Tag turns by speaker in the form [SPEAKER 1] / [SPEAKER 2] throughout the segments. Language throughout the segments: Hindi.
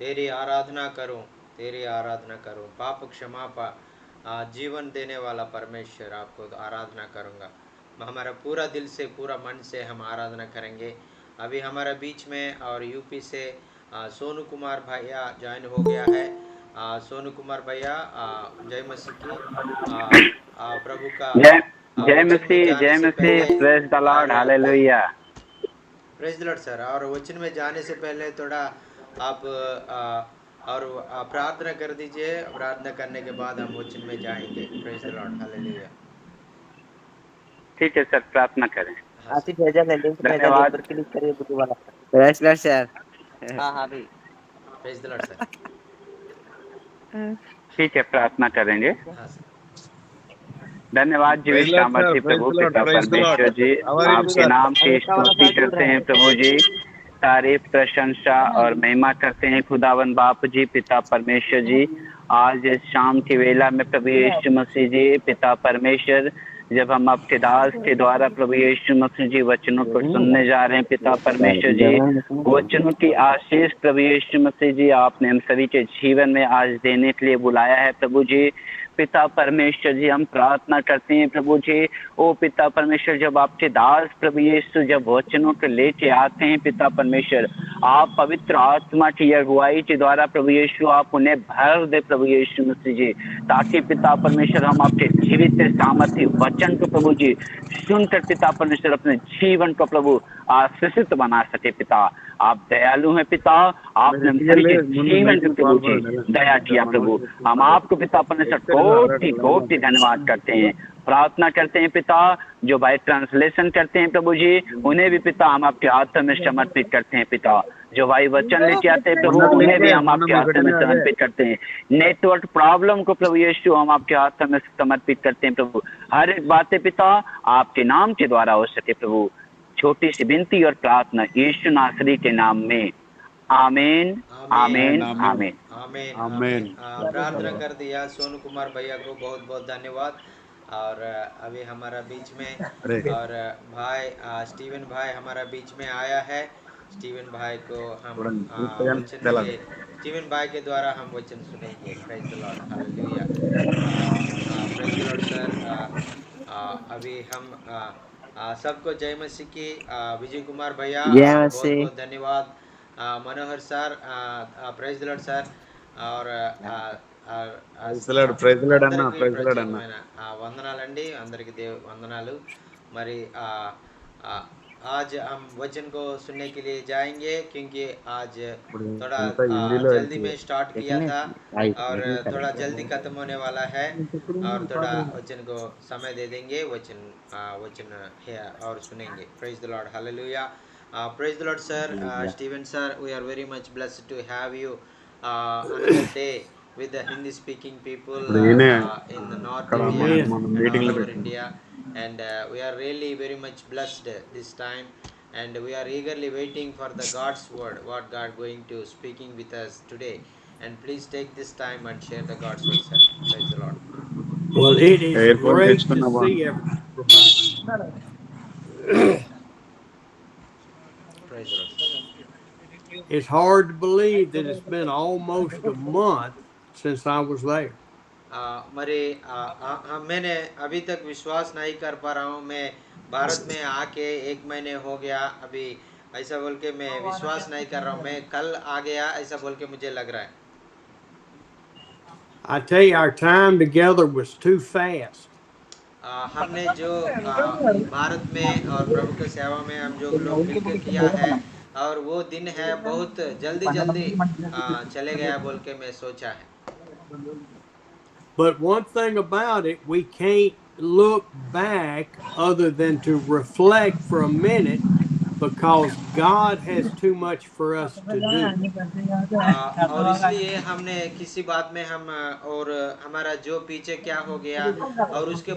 [SPEAKER 1] तेरी आराधना करूं, तेरी आराधना करूं। पाप क्षमा जीवन देने वाला परमेश्वर, आपको आराधना करूंगा। मैं हमारा पूरा दिल से पूरा मन से हम आराधना करेंगे। अभी हमारे बीच में और यूपी से सोनू कुमार भैया ज्वाइन हो गया है। सोनू कुमार भैया, जय मसीह की। प्रभु का
[SPEAKER 2] जय जय
[SPEAKER 1] वचन में
[SPEAKER 2] मसीह,
[SPEAKER 1] जाने
[SPEAKER 2] जय
[SPEAKER 1] से
[SPEAKER 2] मसीह।
[SPEAKER 1] पहले
[SPEAKER 2] प्रेज द लॉर्ड,
[SPEAKER 1] और
[SPEAKER 2] hallelujah.
[SPEAKER 1] Praise the Lord sir. और वचन में जाने से पहले थोड़ा आप और प्रार्थना कर दीजिए। प्रार्थना करने के बाद हम वचन में जाएंगे। Praise the Lord, hallelujah.
[SPEAKER 2] ठीक है सर, प्रार्थना करें।
[SPEAKER 1] हाँ सर।
[SPEAKER 3] आसिफ भेजा है, लिंक
[SPEAKER 2] धन्यवाद।
[SPEAKER 3] पर क्लिक करिए बुद्धू वाला। Press press sir. हाँ हाँ भाई।
[SPEAKER 1] Praise the Lord sir.
[SPEAKER 2] ठीक है, प्रार्थना करेंगे।
[SPEAKER 1] हाँ सर।
[SPEAKER 2] धन्यवाद
[SPEAKER 4] Praise
[SPEAKER 2] जीवित
[SPEAKER 4] the Lord, sir.
[SPEAKER 2] सामर्थ्य
[SPEAKER 4] Praise
[SPEAKER 2] प्रभु
[SPEAKER 4] the Lord.
[SPEAKER 2] पिता
[SPEAKER 4] Praise the Lord.
[SPEAKER 2] परमेश्वर जी,
[SPEAKER 4] How are you,
[SPEAKER 2] आपके
[SPEAKER 4] sir?
[SPEAKER 2] नाम की
[SPEAKER 3] अमेरिका वाला
[SPEAKER 2] स्तुति
[SPEAKER 3] सर जुड़
[SPEAKER 2] करते
[SPEAKER 3] रहे
[SPEAKER 2] हैं
[SPEAKER 3] हैं।
[SPEAKER 2] प्रभु जी। तारीफ, प्रशंसा और महिमा करते हैं खुदावन बाप जी, पिता परमेश्वर जी। आज इस शाम की वेला में प्रभु यीशु मसीह जी, पिता परमेश्वर, जब हम आपके दास के द्वारा प्रभु यीशु मसीह जी वचनों को सुनने जा रहे हैं पिता परमेश्वर जी, वचनों की आशीष प्रभु यीशु मसीह जी आपने हम सभी के जीवन में आज देने के लिए बुलाया है प्रभु जी। पिता परमेश्वर जी, हम प्रार्थना करते हैं प्रभु जी, ओ पिता परमेश्वर, जब आपके दास प्रभु यीशु जब वचनों को लेके आते हैं पिता परमेश्वर, आप पवित्र आत्मा की अगुवाई के द्वारा प्रभु यीशु आप उन्हें भर दे प्रभु यीशु मसीह जी, ताकि पिता परमेश्वर हम आपके जीवित सामर्थ्य वचन को प्रभु जी सुनकर पिता परमेश्वर अपने जीवन को प्रभु आशीषित बना सके। पिता आप दयालु हैं पिता, आपने हम सभी के जीवन को प्रभु जी दया किया प्रभु। हम आपको पिता परमेश्वर कोटि कोटि धन्यवाद करते हैं, प्रार्थना करते हैं पिता। जो भाई ट्रांसलेशन करते हैं प्रभु जी, उन्हें भी पिता हम आपके हाथों में समर्पित करते हैं पिता। जो भाई वचन लेके आते हैं प्रभु, उन्हें भी हम आपके हाथों में समर्पित करते हैं। नेटवर्क प्रॉब्लम को प्रभु यीशु हम आपके हाथों में समर्पित करते हैं प्रभु। हर एक बातें पिता आपके नाम के द्वारा हो सके प्रभु। छोटी सी विनती और प्रार्थना यीशु नासरी के नाम में, आमीन
[SPEAKER 1] आमीन
[SPEAKER 2] आमीन आमीन।
[SPEAKER 1] आमीन आमीन।
[SPEAKER 4] Amen.
[SPEAKER 1] प्रार्थना कर दिया सोनू कुमार भैया को बहुत बहुत धन्यवाद। और अभी हमारा बीच में और भाई स्टीवन भाई हमारा बीच में आया है। स्टीवन भाई को हम वचन के स्टीवन भाई के द्वारा हम वचन सुनेंगे। Praise the Lord, hallelujah. Praise the Lord sir. अभी हम सबको जय मसीह की। विजय कुमार भैया,
[SPEAKER 3] जय
[SPEAKER 1] आपको बहुत
[SPEAKER 3] मसीह।
[SPEAKER 1] बहुत धन्यवाद। Manohar sir, praise the Lord sir. और
[SPEAKER 4] Praise the Lord. Praise the Lord, Anna.
[SPEAKER 1] అందరికీ
[SPEAKER 4] Praise the Lord, Anna.
[SPEAKER 1] ప్రత్యేకమైన వందనాలండి। అందరికీ వందనాలు। మరి आ, आज हम वचन को सुनने के लिए जाएंगे, क्योंकि आज थोड़ा
[SPEAKER 4] అంతా హిందీలో
[SPEAKER 1] जल्दी
[SPEAKER 4] వెళ్తుంది.
[SPEAKER 1] में स्टार्ट किया था और थोड़ा जल्दी ख़त्म होने वाला है। और थोड़ा वचन को समय दे देंगे। वचन है और सुनेंगे। Praise the Lord, hallelujah. Praise the Lord sir. Steven sir, we are very much blessed to have you another day with the Hindi speaking people
[SPEAKER 4] ఇప్పుడు ఈయనే
[SPEAKER 1] in the North
[SPEAKER 4] అక్కడ
[SPEAKER 1] India
[SPEAKER 4] మనం
[SPEAKER 5] Amen.
[SPEAKER 4] మనం
[SPEAKER 1] and all
[SPEAKER 4] మీటింగ్ లో
[SPEAKER 1] over
[SPEAKER 4] పెట్టినాం.
[SPEAKER 1] India. And we are really very much blessed this time, and we are eagerly waiting for the God's word, what God going to speaking with us today. And please take this time and share the God's word, sir. Praise the Lord.
[SPEAKER 5] Well, it is
[SPEAKER 4] air phone
[SPEAKER 5] great to
[SPEAKER 4] తెచ్చుకున్నావా?
[SPEAKER 5] see everybody.
[SPEAKER 1] Praise the Lord, sir.
[SPEAKER 5] It's hard to believe that it's been almost a month since I was there.
[SPEAKER 1] मरे मैंने अभी तक विश्वास नहीं कर पा रहा हूँ। मैं भारत में आके 1 महीने हो गया अभी। ऐसा बोल के मैं विश्वास नहीं कर रहा हूँ। मैं कल आ गया ऐसा बोल के मुझे लग रहा है।
[SPEAKER 5] I tell you, our time together was too fast.
[SPEAKER 1] हमने जो भारत में और प्रभु के सेवा में हम जो लोग मिलकर किया है, और वो दिन है बहुत जल्दी जल्दी चले गया बोल के मैं सोचा है।
[SPEAKER 5] But one thing about it, we can't look back other than to reflect for a minute because God has too much for us to do.
[SPEAKER 1] और इसलिए हमने किसी बात में हम और हमारा जो पीछे क्या हो गया और उसके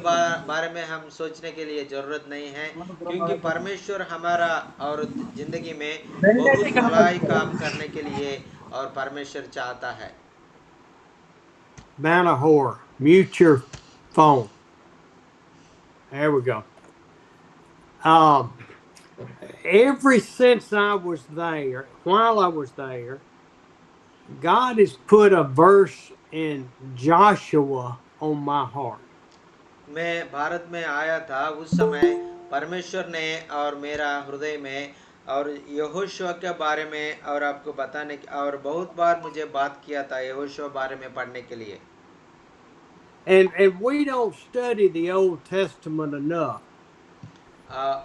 [SPEAKER 1] बारे में हम सोचने के लिए ज़रूरत नहीं है, क्योंकि परमेश्वर हमारा और ज़िंदगी में बहुत भलाई काम करने के लिए और परमेश्वर चाहता है।
[SPEAKER 5] Manahor, mute your phone. There we go. Ever since I was there, while I was there, God has put a verse in Joshua on my heart.
[SPEAKER 1] मैं भारत में आया था उस समय परमेश्वर ने और मेरा हृदय में और यहोशुआ के बारे में और आपको बताने और बहुत बार मुझे बात किया था यहोशुआ बारे में पढ़ने के लिए.
[SPEAKER 5] And we don't study the Old Testament enough.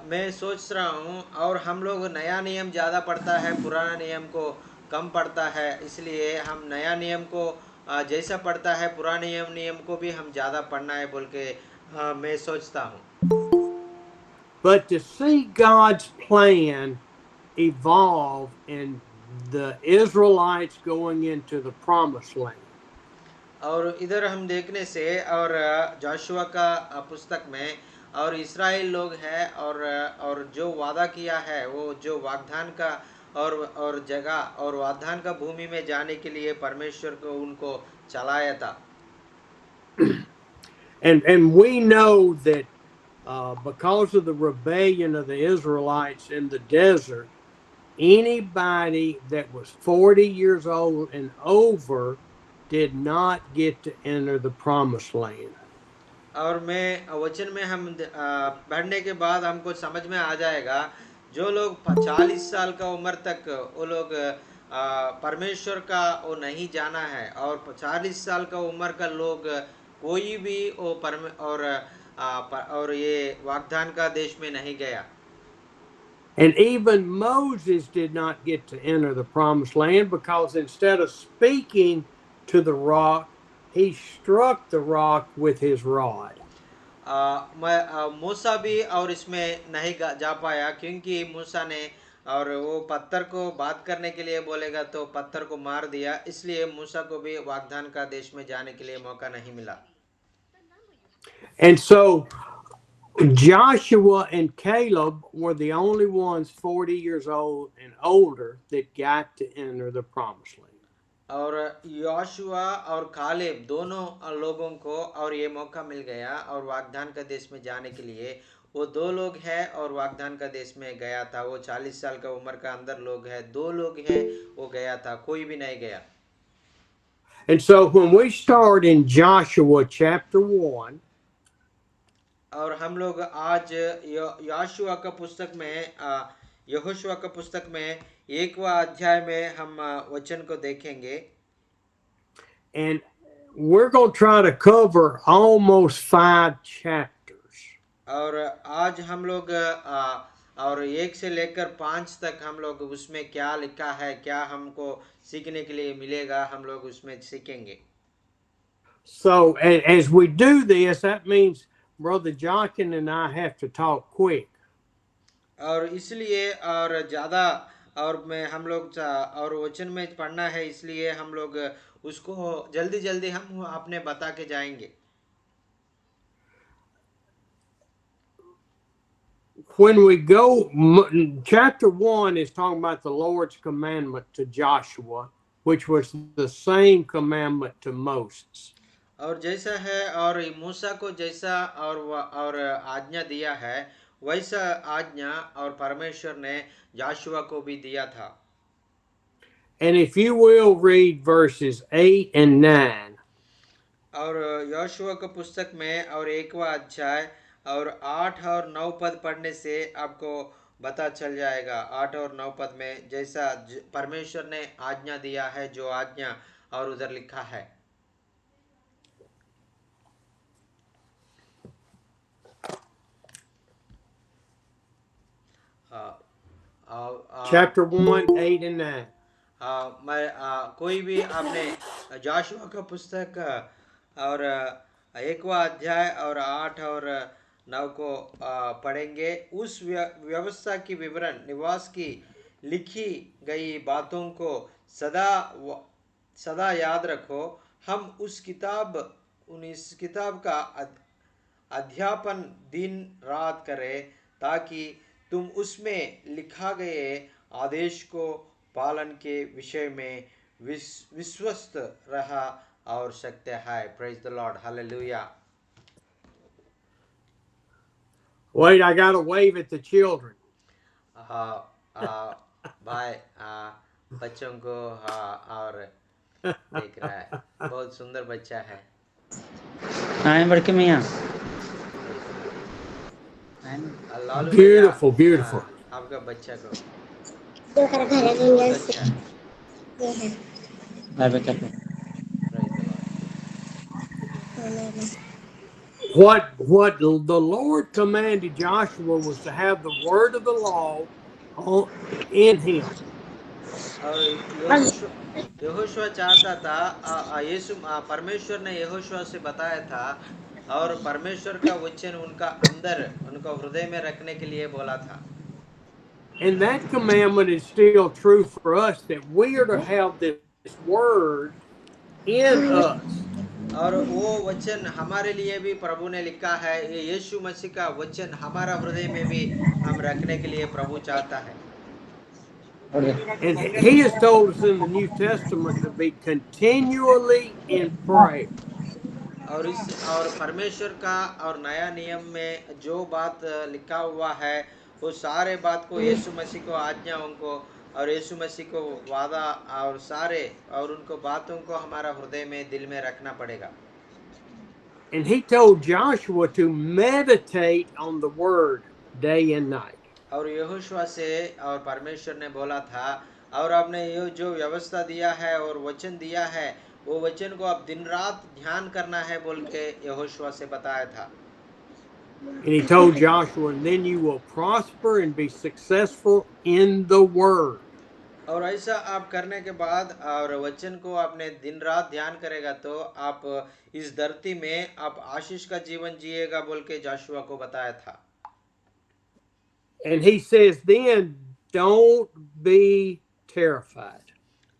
[SPEAKER 1] मैं सोच रहा हूँ और हम लोग नया नियम ज़्यादा पढ़ता है पुराना नियम को कम पढ़ता है इसलिए हम नया नियम को जैसा पढ़ता है पुराने नियम को भी हम ज़्यादा पढ़ना है बोल के मैं सोचता हूँ.
[SPEAKER 5] But to see God's plan evolve in the Israelites going into the promised land.
[SPEAKER 1] और इधर हम देखने से और जोशुआ का पुस्तक में और इस्राएल लोग हैं और जो वादा किया है वो जो वाग्दान का और जगह और वाग्दान का भूमि में जाने के लिए परमेश्वर को उनको चलाया था.
[SPEAKER 5] And we know that because of the rebellion of the Israelites in the desert, anybody that was 40 years old and over did not get to enter the promised land.
[SPEAKER 1] और मैं वचन में हम पढ़ने के बाद हमको समझ में आ जाएगा जो लोग 40 साल का उम्र तक वो लोग परमेश्वर का वो नहीं जाना है और 40 साल का उम्र का लोग कोई भी वो और ये वाग्दान का देश में नहीं गया.
[SPEAKER 5] And even Moses did not get to enter the promised land because instead of speaking to the rock, he struck the rock with his rod.
[SPEAKER 1] मूसा भी और इसमें नहीं जा पाया क्योंकि मूसा ने और वो पत्थर को बात करने के लिए बोलेगा तो पत्थर को मार दिया इसलिए मूसा को भी वाग्दान का देश में जाने के लिए मौका नहीं मिला.
[SPEAKER 5] And so Joshua and Caleb were the only ones 40 years old and older that got to enter the promised land.
[SPEAKER 1] और योशुआ और कालेब दोनों लोगों को और ये मौका मिल गया और वाग्दान का देश में जाने के लिए वो दो लोग हैं और वाग्दान का देश में गया था. वो 40 साल का उम्र का अंदर लोग हैं दो लोग हैं वो गया था कोई भी नहीं गया.
[SPEAKER 5] And so when we start in Joshua chapter 1,
[SPEAKER 1] और हम लोग आज योशुआ का पुस्तक में यहोशुआ का पुस्तक में 1वां अध्याय में हम वचन को देखेंगे.
[SPEAKER 5] and we're going to try to cover almost 5 chapters.
[SPEAKER 1] और आज हम लोग और 1 से लेकर 5 तक हम लोग उसमें क्या लिखा है क्या हमको सीखने के लिए मिलेगा हम लोग उसमें सीखेंगे.
[SPEAKER 5] So as we do this, that means Brother Jonkin and I have to talk quick.
[SPEAKER 1] और इसलिए और ज़्यादा और मैं हम लोग और वचन में पढ़ना है इसलिए हम लोग उसको जल्दी जल्दी हम आपने बता के जाएंगे.
[SPEAKER 5] When we go, chapter 1 is talking about the Lord's commandment to Joshua, which was the same commandment to Moses.
[SPEAKER 1] और जैसा है और मूसा को जैसा और आज्ञा दिया है वैसा आज्ञा और परमेश्वर ने जोशुआ को भी दिया था.
[SPEAKER 5] And if you will read verses 8 and 9.
[SPEAKER 1] और योशुआ का पुस्तक में और 1वां अध्याय और 8 और 9 पद पढ़ने से आपको पता चल जाएगा 8 और 9 पद में जैसा परमेश्वर ने आज्ञा दिया है जो आज्ञा और उधर लिखा है.
[SPEAKER 5] Chapter 1, 8 and 9.
[SPEAKER 1] कोई भी आपने जोशुआ का पुस्तक और 1वां अध्याय और 8 और 9 को पढ़ेंगे. उस व्यवस्था की विवरण निवास की लिखी गई बातों को सदा याद रखो. हम इस किताब का अध्यापन दिन रात करें ताकि तुम उसमें लिखा गए आदेश को पालन के विषय में विश्वस्त रहा और सकते हैं. Praise the Lord. Hallelujah.
[SPEAKER 5] Wait, I got to wave at the children.
[SPEAKER 1] भाई बच्चों को और देख रहा है। बहुत सुंदर बच्चा है।
[SPEAKER 2] आए बड़के मियाँ
[SPEAKER 1] लालू भैया,
[SPEAKER 5] Beautiful, beautiful.
[SPEAKER 1] आपका बच्चा को
[SPEAKER 6] जो घर घर
[SPEAKER 1] बहुत
[SPEAKER 6] इंडियन
[SPEAKER 1] अच्छा है।
[SPEAKER 6] ये है
[SPEAKER 2] बच्चा को
[SPEAKER 1] Praise the Lord.
[SPEAKER 5] What the Lord commanded Joshua was to have the word of the law in him.
[SPEAKER 1] और यहोशुआ चाहता था, परमेश्वर ने यहोशुआ से बताया था, और परमेश्वर का वचन उनका अंदर, उनका हृदय में रखने के लिए बोला था।
[SPEAKER 5] And that commandment is still true for us, that we are to have this word in us.
[SPEAKER 1] और वो वचन हमारे लिए भी प्रभु ने लिखा है। ये यीशु मसीह का वचन हमारा हृदय में भी हम रखने के लिए प्रभु चाहता है।
[SPEAKER 5] And he has told us in the New Testament to be continually in prayer.
[SPEAKER 1] और परमेश्वर का और नया नियम में जो बात लिखा हुआ है, वो सारे बात को यीशु मसीह को आज्ञाओं को और यीशु मसीह को वादा और सारे और उनको बातों को हमारा हृदय में, दिल में रखना पड़ेगा।
[SPEAKER 5] And he told Joshua to meditate on the word day and night.
[SPEAKER 1] और यहोशुआ से और परमेश्वर ने बोला था, और आपने ये जो व्यवस्था दिया है और वचन दिया है, वो वचन को आप दिन रात ध्यान करना है बोल के यहोशुआ से बताया था।
[SPEAKER 5] And he told Joshua, and then you will prosper and be successful in the word.
[SPEAKER 1] और ऐसा आप करने के बाद और वचन को आपने दिन रात ध्यान करेगा तो आप इस धरती में आप आशीष का जीवन जिएगा बोल के जोशुआ को बताया था।
[SPEAKER 5] And he says, then don't be terrified.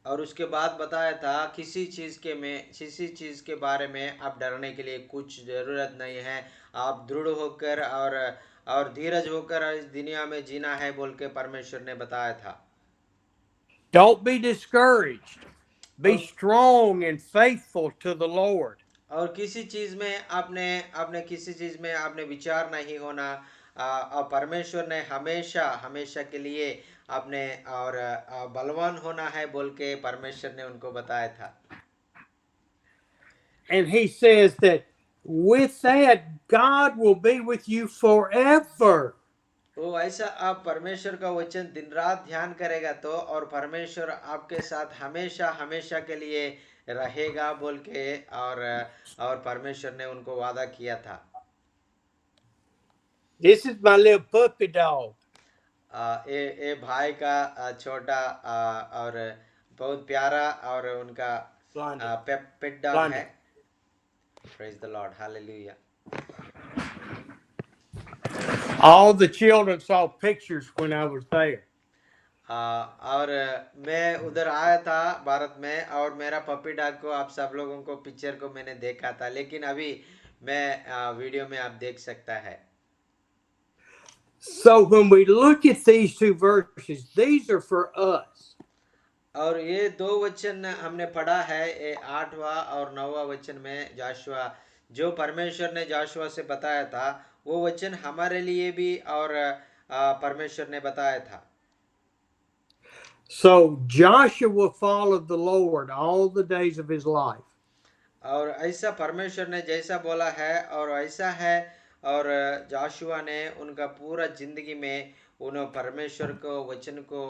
[SPEAKER 1] और उसके बाद बताया था, किसी चीज के बारे में आप डरने के लिए कुछ जरूरत नहीं है। आप दृढ़ होकर और धीरज होकर इस दुनिया में जीना है बोल के परमेश्वर ने बताया था।
[SPEAKER 5] Don't be discouraged. Be strong and faithful to the Lord.
[SPEAKER 1] और किसी चीज में आपने विचार नहीं होना। और परमेश्वर ने हमेशा के लिए आपने और बलवान होना है बोल के परमेश्वर ने उनको बताया था।
[SPEAKER 5] And he says that with that, God will be with you forever.
[SPEAKER 1] तो ऐसा आप परमेश्वर का वचन दिन रात ध्यान करेगा तो, और परमेश्वर आपके साथ हमेशा के लिए रहेगा बोल के और परमेश्वर ने उनको वादा किया था।
[SPEAKER 5] This is my little puppy dog.
[SPEAKER 1] ये भाई का छोटा और बहुत प्यारा और उनका पेट डॉग है। Praise the Lord, hallelujah.
[SPEAKER 5] All the children saw pictures when I was there.
[SPEAKER 1] और मैं उधर आया था भारत में, और मेरा पपी डॉग को आप सब लोगों को पिक्चर को मैंने देखा था, लेकिन अभी मैं वीडियो में आप देख सकता है।
[SPEAKER 5] So when we look at these two verses, these are for us.
[SPEAKER 1] और ये दो वचन हमने पढ़ा है, ये 8वां और 9वां वचन में जोशुआ, जो परमेश्वर ने जोशुआ से बताया था, वो वचन हमारे लिए भी और परमेश्वर ने बताया था।
[SPEAKER 5] So Joshua followed the Lord all the days of his life.
[SPEAKER 1] और ऐसा परमेश्वर ने जैसा बोला है और ऐसा है, और जोशुआ ने उनका पूरा जिंदगी में उन्होंने परमेश्वर को वचन को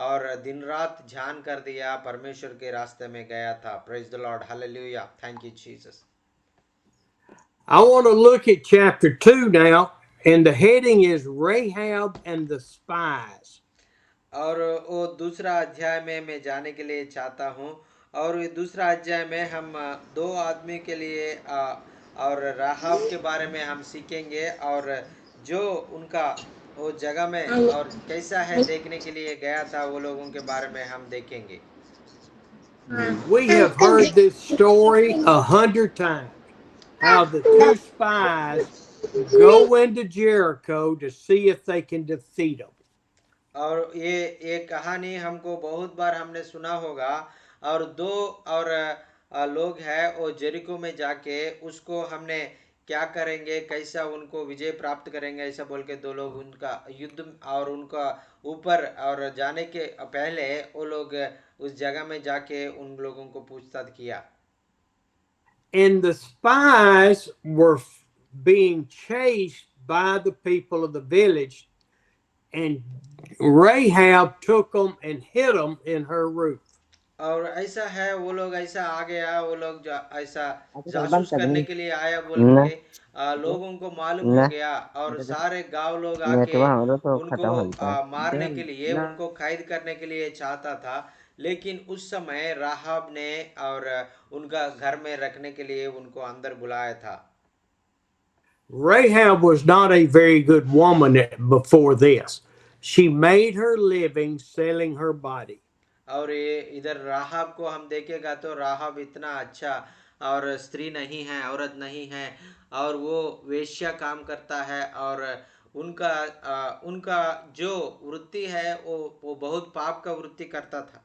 [SPEAKER 1] और दिन रात ध्यान कर दिया, परमेश्वर के रास्ते में गया था। Praise the Lord, hallelujah, thank you Jesus.
[SPEAKER 5] I want to look at chapter 2 now, and the heading is Rahab and the spies.
[SPEAKER 1] और वो दूसरा अध्याय में मैं जाने के लिए चाहता हूँ, और ये दूसरा अध्याय में हम दो आदमी के लिए और राहाब के बारे में हम सीखेंगे, और जो उनका वो जगह में और कैसा है देखने के लिए गया था, वो लोगों के बारे में हम देखेंगे।
[SPEAKER 5] We have heard this story 100 times, how the two spies go into Jericho to see if they can defeat them.
[SPEAKER 1] और ये कहानी हमको बहुत बार हमने सुना होगा, और दो और लोग हैं वो जेरिको में जाके उसको हमने क्या करेंगे, कैसा उनको विजय प्राप्त करेंगे, ऐसा बोल के दो लोग उनका युद्ध और उनका ऊपर और जाने के पहले वो लोग उस जगह में जाके उन लोगों को पूछताछ किया।
[SPEAKER 5] And the spies were being chased by the people of the village, and Rahab took them and hid them in her roof.
[SPEAKER 1] और ऐसा है वो लोग ऐसा आ गया, वो लोग ऐसा
[SPEAKER 3] Aku terbang
[SPEAKER 1] जासूस
[SPEAKER 3] tadi
[SPEAKER 1] करने
[SPEAKER 3] nih.
[SPEAKER 1] के लिए आया बोल
[SPEAKER 3] Nah,
[SPEAKER 1] के लोगों को मालूम हो
[SPEAKER 3] nah,
[SPEAKER 1] गया और सारे गांव लोग
[SPEAKER 3] nah,
[SPEAKER 1] आके
[SPEAKER 3] coba udah tuh
[SPEAKER 1] उनको
[SPEAKER 3] kata kita.
[SPEAKER 1] मारने के लिए
[SPEAKER 3] Nah,
[SPEAKER 1] उनको कैद करने के लिए चाहता था। लेकिन उस समय राहाब ने और उनका घर में रखने के लिए उनको अंदर बुलाया था।
[SPEAKER 5] Rahab was not a very good woman before this. She made her living selling her body.
[SPEAKER 1] और ये इधर राहाब को हम देखेगा तो राहाब इतना अच्छा और स्त्री नहीं है, औरत नहीं है, और वो वेश्या काम करता है और उनका जो वृत्ति है वो बहुत पाप का वृत्ति करता था।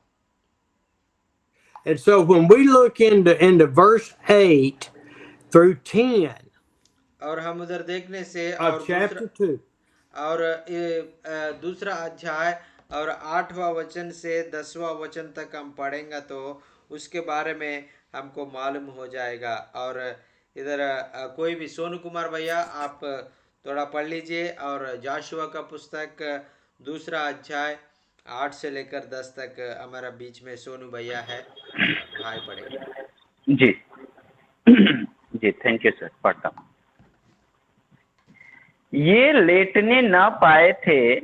[SPEAKER 5] And so when we look into verse 8 through 10
[SPEAKER 1] और हम उधर देखने से
[SPEAKER 5] of
[SPEAKER 1] और दूसरा
[SPEAKER 5] chapter 2,
[SPEAKER 1] और दूसरा अध्याय और 8वां वचन से 10वां वचन तक हम पढ़ेंगे तो उसके बारे में हमको मालूम हो जाएगा। और इधर कोई भी सोनू कुमार भैया आप थोड़ा पढ़ लीजिए। और जाशुआ का पुस्तक दूसरा अध्याय 8 से लेकर 10 तक हमारा बीच में सोनू भैया है, भाई पढ़ेंगे।
[SPEAKER 2] जी जी, थैंक यू सर, पढ़ता हूँ। ये लेटने न पाए थे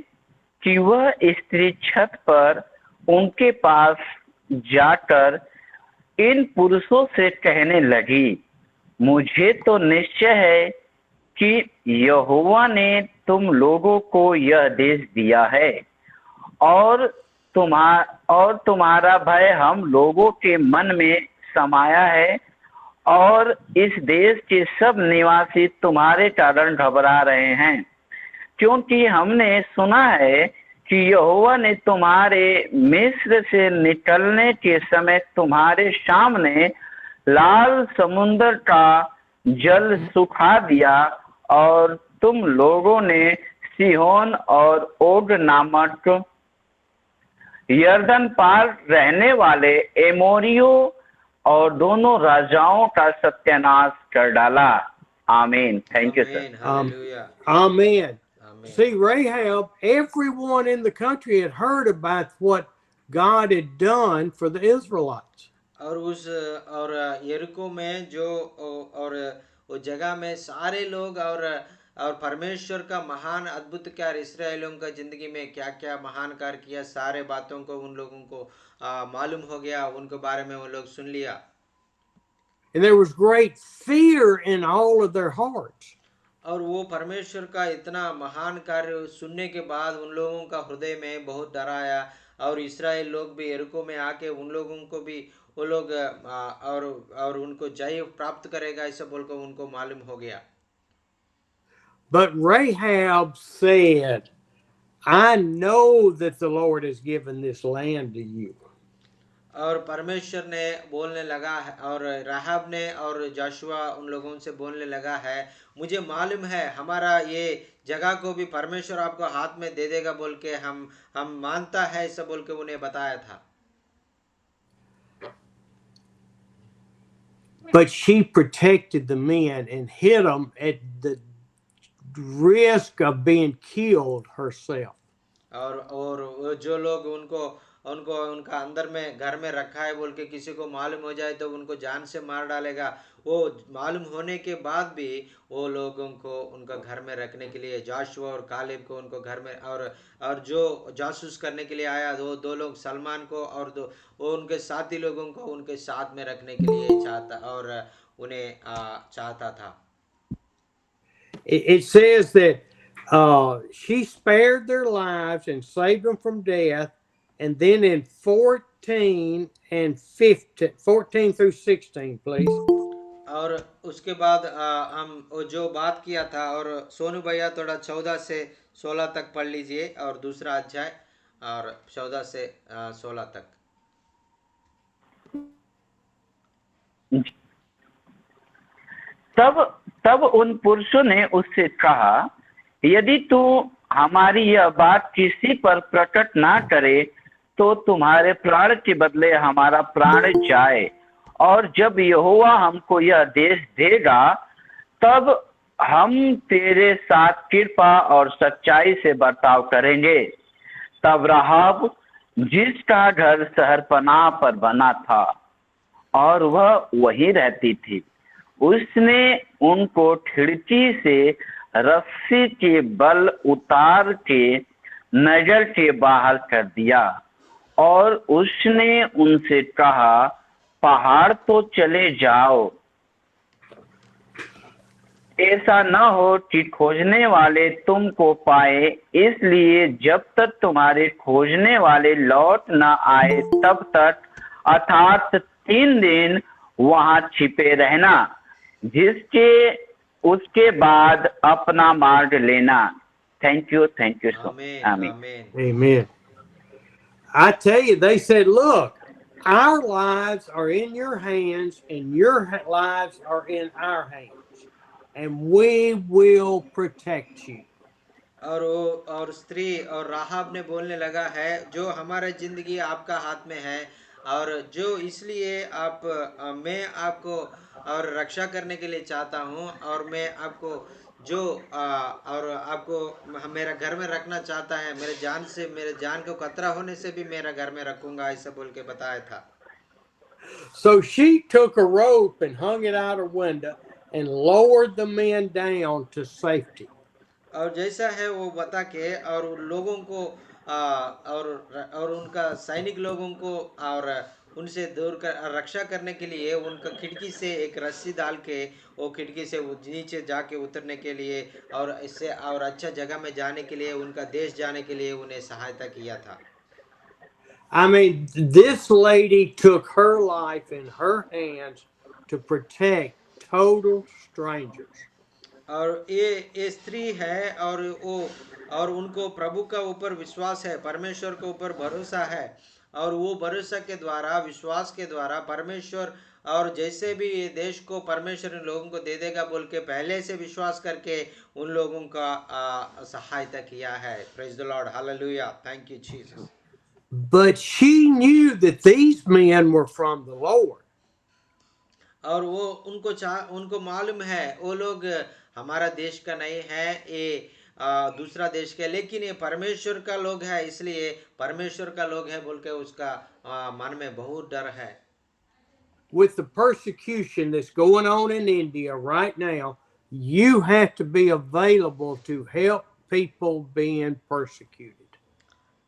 [SPEAKER 2] कि वह स्त्री छत पर उनके पास जाकर इन पुरुषों से कहने लगी, मुझे तो निश्चय है कि यहोवा ने तुम लोगों को यह देश दिया है और तुम्हारा भय हम लोगों के मन में समाया है और इस देश के सब निवासी तुम्हारे कारण घबरा रहे हैं, क्योंकि हमने सुना है कि यहोवा ने तुम्हारे मिस्र से निकलने के समय तुम्हारे सामने लाल समुद्र का जल सुखा दिया और तुम लोगों ने सिहोन और ओग नामक यर्दन पार रहने वाले एमोरियों और दोनों राजाओं का सत्यानाश कर डाला। आमीन। Thank you sir.
[SPEAKER 1] Hallelujah.
[SPEAKER 5] Amen.
[SPEAKER 1] आमीन।
[SPEAKER 5] See, Rahab, everyone in the country had heard about what God had done for the Israelites.
[SPEAKER 1] और यरीको में जो और वो जगह में सारे लोग और परमेश्वर का महान अद्भुत कार्य, इस्राएलियों का जिंदगी में क्या क्या महान कार्य किया, सारे बातों को उन लोगों को मालूम हो गया, उनके बारे में वो लोग सुन लिया।
[SPEAKER 5] And there was great fear in all of their hearts.
[SPEAKER 1] और वो परमेश्वर का इतना महान कार्य सुनने के बाद उन लोगों का हृदय में बहुत डर आया। और इस्राएल लोग भी यरीको में आके उन लोगों को भी वो लोग और उनको जय प्राप्त करेगा ऐसा बोलकर उनको मालूम हो गया।
[SPEAKER 5] But Rahab said, I know that the Lord has given this land to you.
[SPEAKER 1] और परमेश्वर ने बोलने लगा है, और राहाब ने और जाशुआ उन लोगों से बोलने लगा है, मुझे मालूम है हमारा ये जगह को भी परमेश्वर आपको हाथ में दे देगा बोल के हम मानता है ऐसा बोल के उन्हें बताया था।
[SPEAKER 5] But she protected the men and hid them at the risk of being killed herself.
[SPEAKER 1] और जो लोग उनको उनको उनका अंदर में घर में रखा है बोल के किसी को मालूम हो जाए तो उनको जान से मार डालेगा, वो मालूम होने के बाद भी वो लोगों को उनका घर में रखने के लिए जाशुआ और कालेब को उनको घर में और जो जासूस करने के लिए आया वो दो लोग सलमान को और वो उनके साथी लोगों को उनके साथ में रखने के लिए चाहता और उन्हें चाहता था।
[SPEAKER 5] It says that she spared their lives and saved them from death. And then in 14 and 15, 14 through 16, please.
[SPEAKER 1] और उसके बाद हम वो जो बात किया था, और सोनू भैया थोड़ा 14 से 16 तक पढ़ लीजिए और दूसरा अध्याय और 14 से 16 तक।
[SPEAKER 2] तब उन पुरुषों ने उससे कहा, यदि तू हमारी यह बात किसी पर प्रकट ना करे तो तुम्हारे प्राण के बदले हमारा प्राण जाए, और जब यहोवा हमको यह देश देगा तब हम तेरे साथ कृपा और सच्चाई से बर्ताव करेंगे। तब राहाब, जिसका घर शहरपनाह पर बना था और वह वहीं रहती थी, उसने उनको खिड़की से रस्सी के बल उतार के नगर के बाहर कर दिया, और उसने उनसे कहा, पहाड़ तो चले जाओ, ऐसा न हो कि खोजने वाले तुमको पाए, इसलिए जब तक तुम्हारे खोजने वाले लौट न आए तब तक अर्थात 3 दिन वहां छिपे रहना, जिसके उसके बाद अपना मार्ग लेना। थैंक यू सो
[SPEAKER 1] आमीन
[SPEAKER 2] आमीन।
[SPEAKER 1] आमीन।
[SPEAKER 5] Amen. I tell you, they said, look, our lives are in your hands and your lives are in our hands, and we will protect you.
[SPEAKER 1] और स्त्री और राहाब ने बोलने लगा है, जो हमारा जिंदगी आपका हाथ में है, और जो इसलिए मैं आपको और रक्षा करने के लिए चाहता हूँ, और मैं आपको जो और आपको मेरा घर में रखना चाहता है, मेरे जान को खतरा होने से भी मेरा घर में रखूंगा, ऐसा बोल के बताया था।
[SPEAKER 5] So she took a rope and hung it out her window and lowered the men down to safety.
[SPEAKER 1] और जैसा है वो बता के, और उन लोगों को और उनका सैनिक लोगों को और उनसे दूर कर रक्षा करने के लिए उनका खिड़की से एक रस्सी डाल के वो खिड़की से नीचे जाके उतरने के लिए, और इससे और अच्छा जगह में जाने के लिए, उनका देश जाने के लिए उन्हें सहायता किया था।
[SPEAKER 5] I mean, this lady took her life in her hands to protect total strangers.
[SPEAKER 1] और ये स्त्री है, और उनको प्रभु का ऊपर विश्वास है, परमेश्वर के ऊपर भरोसा है, और वो भरोसा के द्वारा, विश्वास के द्वारा परमेश्वर और जैसे भी ये देश को परमेश्वर इन लोगों को दे देगा बोल के पहले से विश्वास करके उन लोगों का सहायता किया है। Praise the Lord, hallelujah, thank you Jesus.
[SPEAKER 5] But she knew that these men were from the Lord.
[SPEAKER 1] और वो उनको मालूम है वो लोग हमारा देश का नहीं है, ये दूसरा देश का, लेकिन ये परमेश्वर का लोग है, इसलिए परमेश्वर का लोग है बोल के उसका मन में बहुत डर है।
[SPEAKER 5] With the persecution that's going on in India right now, you have to be available to help people being persecuted.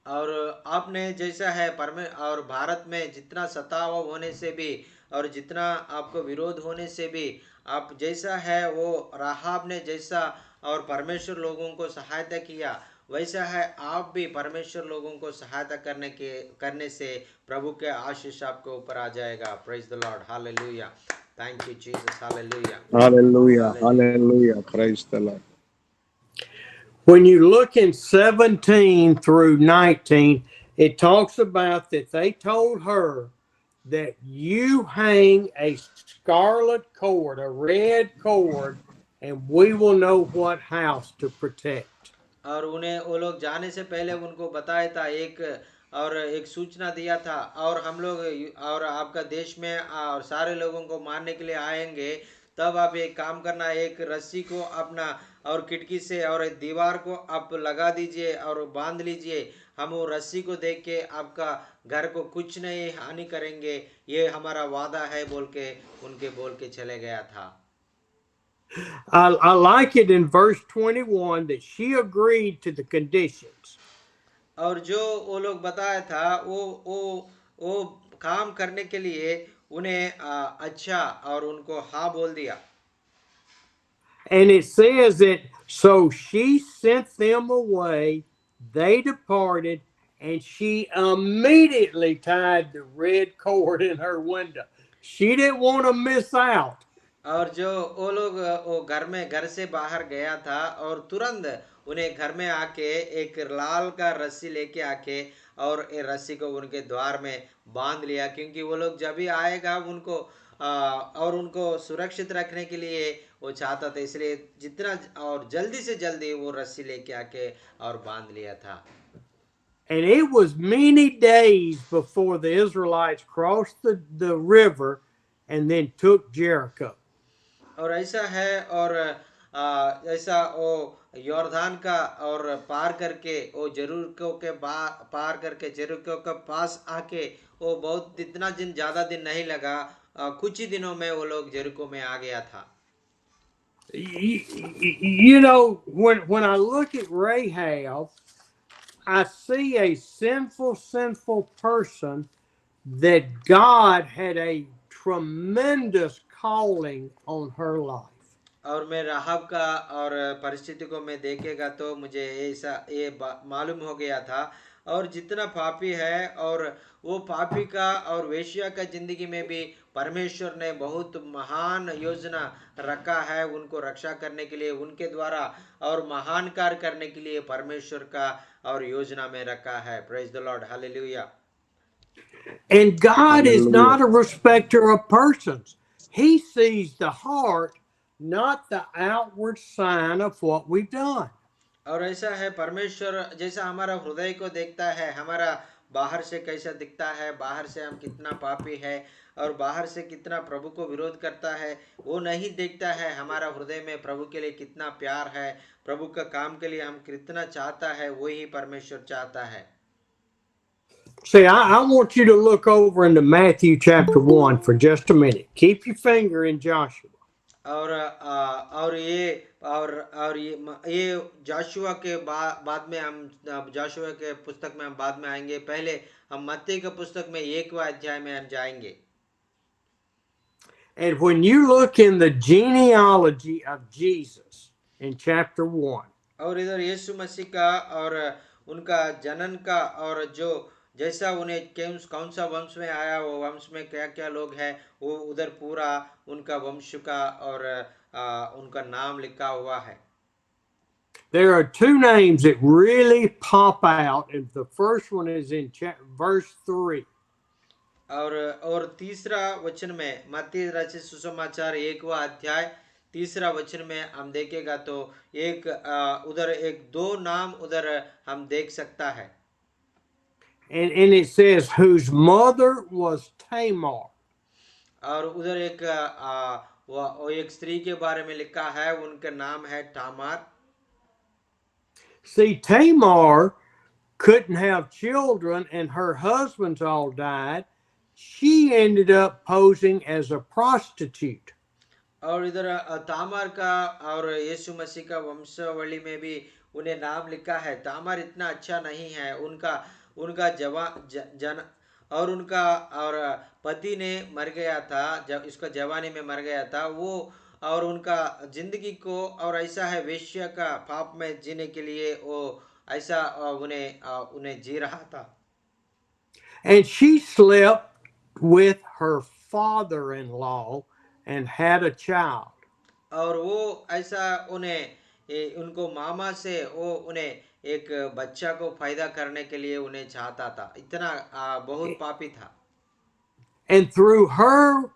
[SPEAKER 1] और आपने जैसा है और भारत में जितना सताव होने से भी और जितना आपको विरोध होने से भी, आप जैसा है वो राहाब ने जैसा और परमेश्वर लोगों को सहायता किया, वैसा है आप भी परमेश्वर लोगों को सहायता करने से प्रभु के आशीष आपके ऊपर आ जाएगा। Praise the Lord, hallelujah, thank you Jesus, hallelujah,
[SPEAKER 4] Hallelujah. Hallelujah. Praise the Lord.
[SPEAKER 5] When you look in 17 through 19, it talks about that they told her that you hang a scarlet cord, a red cord, and we will know what house to protect.
[SPEAKER 1] और उन्हें वो लोग जाने से पहले उनको बताया था, एक सूचना दिया था, और हम लोग और आपका देश में और सारे लोगों को मारने के लिए आएंगे, तब आप एक काम करना, एक रस्सी को अपना और खिड़की से और एक दीवार को आप लगा दीजिए और बांध लीजिए, हम वो रस्सी को देख के आपका घर को कुछ नहीं हानि करेंगे, ये हमारा वादा है बोल के चले गया था।
[SPEAKER 5] I like it in verse 21 that she agreed to the conditions.
[SPEAKER 1] और जो वो लोग बताया था वो काम करने के लिए उन्हें अच्छा और उनको हाँ बोल दिया।
[SPEAKER 5] And it says that so she sent them away, they departed, and she immediately tied the red cord in her window. She didn't want to miss out.
[SPEAKER 1] और जो वो लोग वो घर से बाहर गया था, और तुरंत उन्हें घर में आके एक लाल का रस्सी लेके आके और ये रस्सी को उनके द्वार में बांध लिया, क्योंकि वो लोग जब भी आएगा उनको और उनको सुरक्षित रखने के लिए वो चाहता था, इसलिए जितना और जल्दी से जल्दी वो रस्सी लेके आके और बांध लिया था।
[SPEAKER 5] And it was many days before the Israelites crossed the river and then took Jericho.
[SPEAKER 1] और ऐसा है, और ऐसा वो यॉर्दान का और पार करके वो जेरिको के पार करके जेरिको के पास आके वो बहुत इतना दिन ज्यादा दिन नहीं लगा, कुछ ही दिनों में वो लोग जेरिको में आ गया था।
[SPEAKER 5] You know, when I look at Rahab, I see a sinful person that God had a tremendous calling on her life.
[SPEAKER 1] और मैं राहब का और परिस्थिति को मैं देखेगा तो मुझे ऐसा ये मालूम हो गया था, और जितना पापी है और वो पापी का और वेश्या का जिंदगी में भी परमेश्वर ने बहुत महान योजना रखा है उनको रक्षा करने के लिए, उनके द्वारा और महान कार्य करने के लिए परमेश्वर का और योजना में रखा है। Praise the Lord, hallelujah.
[SPEAKER 5] And God is
[SPEAKER 4] Hallelujah.
[SPEAKER 5] not a respecter of persons. He sees the heart, not the outward sign of what we've done.
[SPEAKER 1] और ऐसा है, परमेश्वर जैसा हमारा हृदय को देखता है, हमारा बाहर से कैसा दिखता है, बाहर से हम कितना पापी है और बाहर से कितना प्रभु को विरोध करता है, वो नहीं देखता है हमारा हृदय में प्रभु के लिए कितना प्यार है, प्रभु का काम के लिए हम कितना चाहता है, वही परमेश्वर चाहता है।
[SPEAKER 5] See, I want you to look over into Matthew chapter 1 for just a minute. Keep your finger in Joshua.
[SPEAKER 1] और ये जाशुआ के बाद में हम जाशुआ के पुस्तक में हम बाद में आएंगे, पहले हम मत्ती के पुस्तक में 1वां अध्याय में हम जाएंगे।
[SPEAKER 5] And when you look in the genealogy of Jesus in chapter 1,
[SPEAKER 1] और इधर यीशु मसीह का और उनका जनन का और जो जैसा उन्हें कौन सा वंश में आया, वो वंश में क्या क्या लोग हैं, वो उधर पूरा उनका वंश का और उनका नाम लिखा हुआ है।
[SPEAKER 5] there are two names that really pop out, and the first one is in verse 3.
[SPEAKER 1] और तीसरा वचन में मत्ती रचित सुसमाचार 1वां अध्याय तीसरा वचन में हम देखेगा तो एक उधर एक दो नाम उधर हम देख सकता है।
[SPEAKER 5] And it says, whose mother was Tamar.
[SPEAKER 1] और उधर एक स्त्री के बारे में लिखा है, उनका नाम है Tamar.
[SPEAKER 5] See, Tamar couldn't have children and her husbands all died. She ended up posing as a prostitute.
[SPEAKER 1] और इधर तामार का और यीशु मसीह का वंशावली में भी उन्हें नाम लिखा है। तामार इतना अच्छा नहीं है, उनका जन और उनका और पति ने मर गया था, जब इसका जवानी में मर गया था वो, और उनका जिंदगी को और ऐसा है वेश्या का पाप में जीने के लिए वो ऐसा उन्हें जी रहा था।
[SPEAKER 5] And she slept with her father-in-law and had a child.
[SPEAKER 1] और वो ऐसा उनको मामा से वो उन्हें एक बच्चा को पैदा करने के लिए उन्हें चाहता था, इतना बहुत पापी था।
[SPEAKER 5] And through her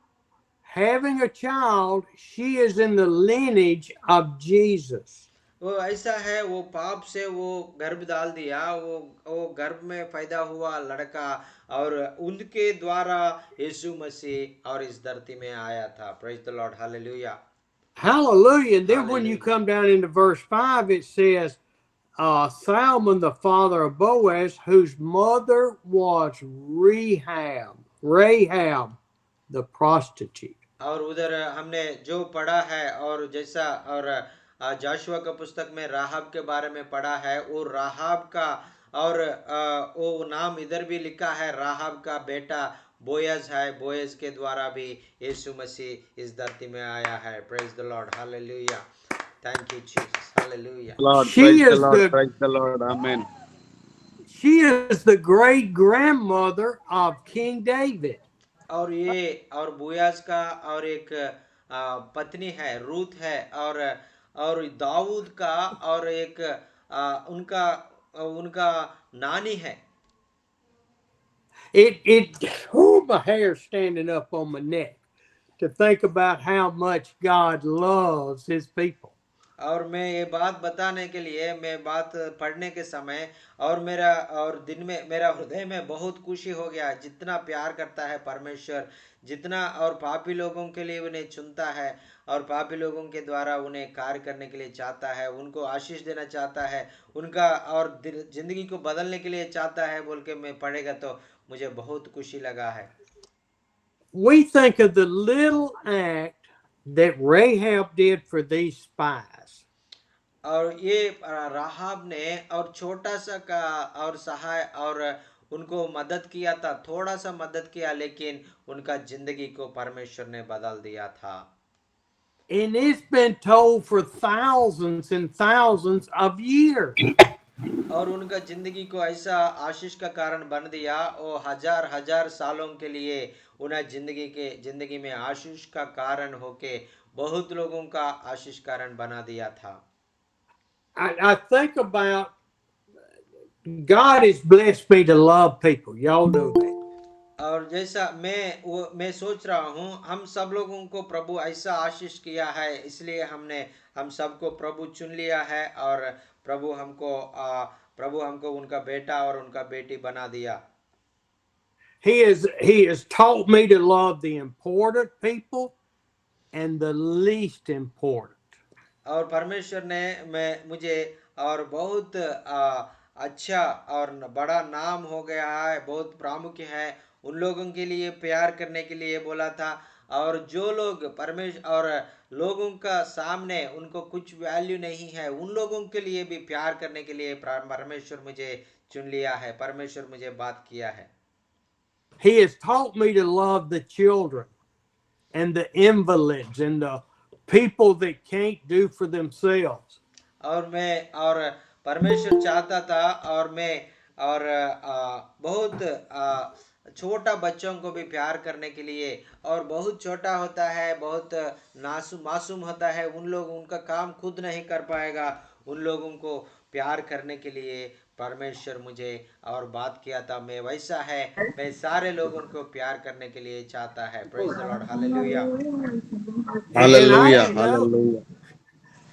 [SPEAKER 5] having a child, she is in the lineage of Jesus.
[SPEAKER 1] वो ऐसा है, वो पाप से वो गर्भ डाल दिया, वो गर्भ में पैदा हुआ लड़का और उनके द्वारा यीशु मसीह और इस धरती में आया था। Praise the Lord, hallelujah.
[SPEAKER 5] Hallelujah. And then when you come down into verse 5, it says, Salmon, the father of Boaz, whose mother was Rahab, the prostitute.
[SPEAKER 1] और उधर हमने जो पढ़ा है और जैसा और जाशुआ का पुस्तक में राहाब के बारे में पढ़ा है, वो राहाब का और वो नाम इधर भी लिखा है, राहाब का बेटा बोयज है, बोयज के द्वारा भी यीशु मसीह इस धरती में आया है। Praise the Lord, hallelujah. Thank you Jesus, hallelujah.
[SPEAKER 4] Lord, praise the Lord, praise the Lord, amen.
[SPEAKER 5] She is the great grandmother of King David.
[SPEAKER 1] और ये और बोयाज का और एक पत्नी है, रूथ है, और दाऊद का और एक उनका नानी है।
[SPEAKER 5] My hair standing up on my neck. to think about how much God loves his people.
[SPEAKER 1] और मैं ये बात बताने के लिए मैं बात पढ़ने के समय और मेरा और दिन में मेरा हृदय में बहुत खुशी हो गया जितना प्यार करता है परमेश्वर जितना और पापी लोगों के लिए उन्हें चुनता है और पापी लोगों के द्वारा उन्हें कार्य करने के लिए चाहता है उनको आशीष देना चाहता है उनका और जिंदगी को बदलने के लिए चाहता है बोल के मैं पढ़ेगा तो मुझे बहुत खुशी लगा है.
[SPEAKER 5] We think of the little act that Rahab did for these spies.
[SPEAKER 1] और ये राहाब ने और छोटा सा का और सहाय और उनको मदद किया था थोड़ा सा मदद किया लेकिन उनका जिंदगी को परमेश्वर ने बदल दिया था.
[SPEAKER 5] And it's been told for thousands and thousands of years.
[SPEAKER 1] और उनका जिंदगी को ऐसा आशीष का कारण बन दिया वो हजार हजार सालों के लिए उन्हें जिंदगी में आशीष का कारण होके बहुत लोगों का आशीष कारण बना दिया था.
[SPEAKER 5] I think about God has blessed me to love people. Y'all know that.
[SPEAKER 1] और जैसा मैं सोच रहा हूँ हम सब लोगों को प्रभु ऐसा आशीष किया है इसलिए हम सबको प्रभु चुन लिया है और प्रभु हमको उनका बेटा और उनका बेटी बना दिया.
[SPEAKER 5] He has taught me to love the important people and the least important.
[SPEAKER 1] और परमेश्वर ने मुझे और बहुत अच्छा और बड़ा नाम हो गया है बहुत प्रामुख्य है उन लोगों के लिए प्यार करने के लिए बोला था और जो लोग परमेश्वर और लोगों का सामने उनको कुछ वैल्यू नहीं है उन लोगों के लिए भी प्यार करने के लिए परमेश्वर मुझे चुन लिया है परमेश्वर मुझे बात किया है.
[SPEAKER 5] He has taught me to love the children and the invalids and the people that can't do for themselves.
[SPEAKER 1] और परमेश्वर चाहता था और मैं और बहुत छोटा बच्चों को भी प्यार करने के लिए और बहुत छोटा होता है बहुत मासूम होता है उन लोग उनका काम खुद नहीं कर पाएगा उन लोगों को प्यार करने के लिए परमेश्वर मुझे और बात किया था मैं वैसा है मैं सारे लोगों को प्यार करने के लिए चाहता है. Praise the Lord hallelujah.
[SPEAKER 4] Hallelujah. Hallelujah.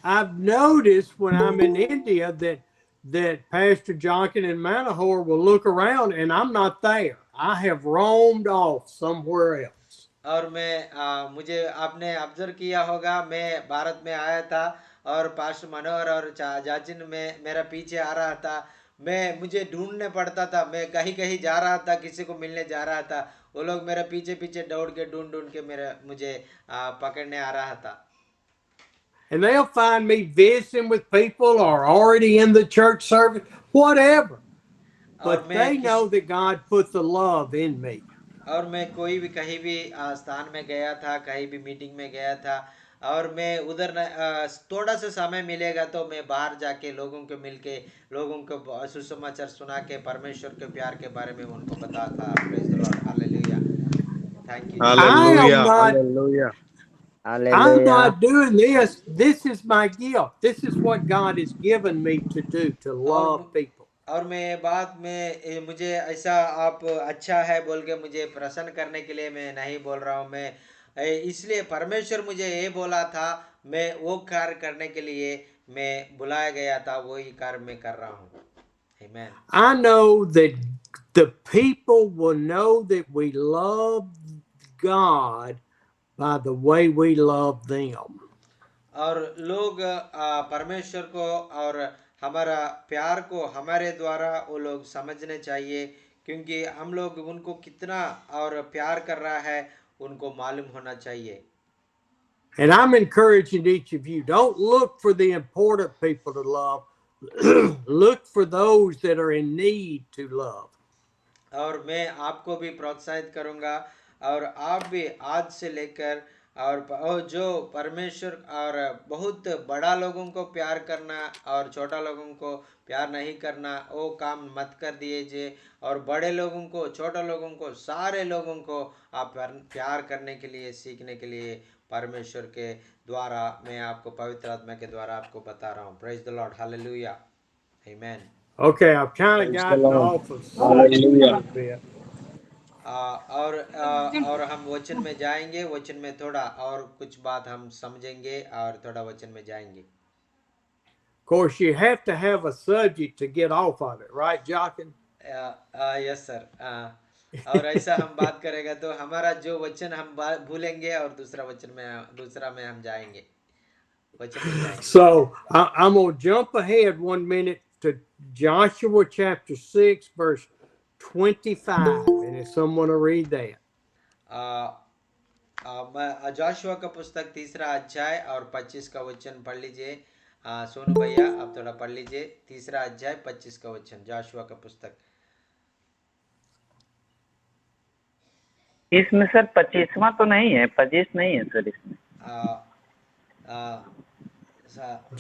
[SPEAKER 5] I've noticed when I'm in India that Pastor Jonkin and Manahor will look around and I'm not there. I have roamed off somewhere else.
[SPEAKER 1] और मुझे आपने ऑब्जर्व किया होगा मैं भारत में आया था और पास्टर मनोहर और जाजिन में मेरा पीछे आ रहा था मुझे ढूंढने पड़ता था मैं कहीं जा रहा था किसी को मिलने जा रहा था वो लोग मेरे पीछे दौड़ के ढूंढ के मुझे पकड़ने आ रहा था.
[SPEAKER 5] And they'll find me visiting with people or already in the church service, whatever. But they know that God put the love in me.
[SPEAKER 1] और मैं कोई भी कहीं भी स्थान में गया था कहीं भी मीटिंग में गया था और मैं उधर थोड़ा सा समय मिलेगा तो मैं बाहर जाके लोगों को मिलके लोगों को सुसमाचार सुना के परमेश्वर के प्यार के बारे में उनको बताता. Praise the Lord hallelujah. Thank you.
[SPEAKER 4] Hallelujah. Hallelujah.
[SPEAKER 5] I'm not doing this. This is my gift. This is what God has given me to do, to love people.
[SPEAKER 1] और मैं बात में मुझे ऐसा आप अच्छा है बोल के मुझे प्रसन्न करने के लिए मैं नहीं बोल रहा हूँ मैं इसलिए परमेश्वर मुझे ये बोला था मैं वो कार्य करने के लिए मैं बुलाया गया था वही कार्य मैं कर रहा हूँ. Amen.
[SPEAKER 5] I know that the people will know that we love God by the way we love them.
[SPEAKER 1] और लोग परमेश्वर को और हमारा प्यार को हमारे द्वारा वो लोग समझने चाहिए क्योंकि हम लोग उनको कितना और प्यार कर रहा है उनको मालूम होना चाहिए.
[SPEAKER 5] And I'm encouraging each of you, don't look for the important people to love. Look for those that are in need to love.
[SPEAKER 1] और मैं आपको भी प्रोत्साहित करूंगा और आप भी आज से लेकर और जो परमेश्वर और बहुत बड़ा लोगों को प्यार करना और छोटा लोगों को प्यार नहीं करना वो काम मत कर दीजिए और बड़े लोगों को छोटा लोगों को सारे लोगों को आप प्यार करने के लिए सीखने के लिए परमेश्वर के द्वारा मैं आपको पवित्र आत्मा के द्वारा आपको बता रहा हूँ. Praise the Lord hallelujah. Amen.
[SPEAKER 5] Okay, I've kind of gotten off of
[SPEAKER 4] Hallelujah.
[SPEAKER 5] a bit.
[SPEAKER 1] और हम वचन में जाएंगे, वचन में थोड़ा और कुछ बात हम समझेंगे और थोड़ा वचन में जाएंगे।
[SPEAKER 5] Of course, you have to have a subject to get off of it, right, Jockin?
[SPEAKER 1] Yes sir. और ऐसा हम बात करेगा तो हमारा जो वचन हम भूलेंगे और दूसरा में हम जाएंगे, वचन में जाएंगे।
[SPEAKER 5] So I'm going to jump ahead 1 minute to Joshua chapter 6, verse 25. And if someone will read that.
[SPEAKER 1] Joshua का पुस्तक 3 अध्याय और 25 का वचन पढ़ लीजिए। सोनू भैया आप थोड़ा पढ़ लीजिए 3 अध्याय 25 का वचन, जोशुआ का पुस्तक।
[SPEAKER 2] इसमें सर 25वां तो नहीं है, 25 नहीं है सर इसमें।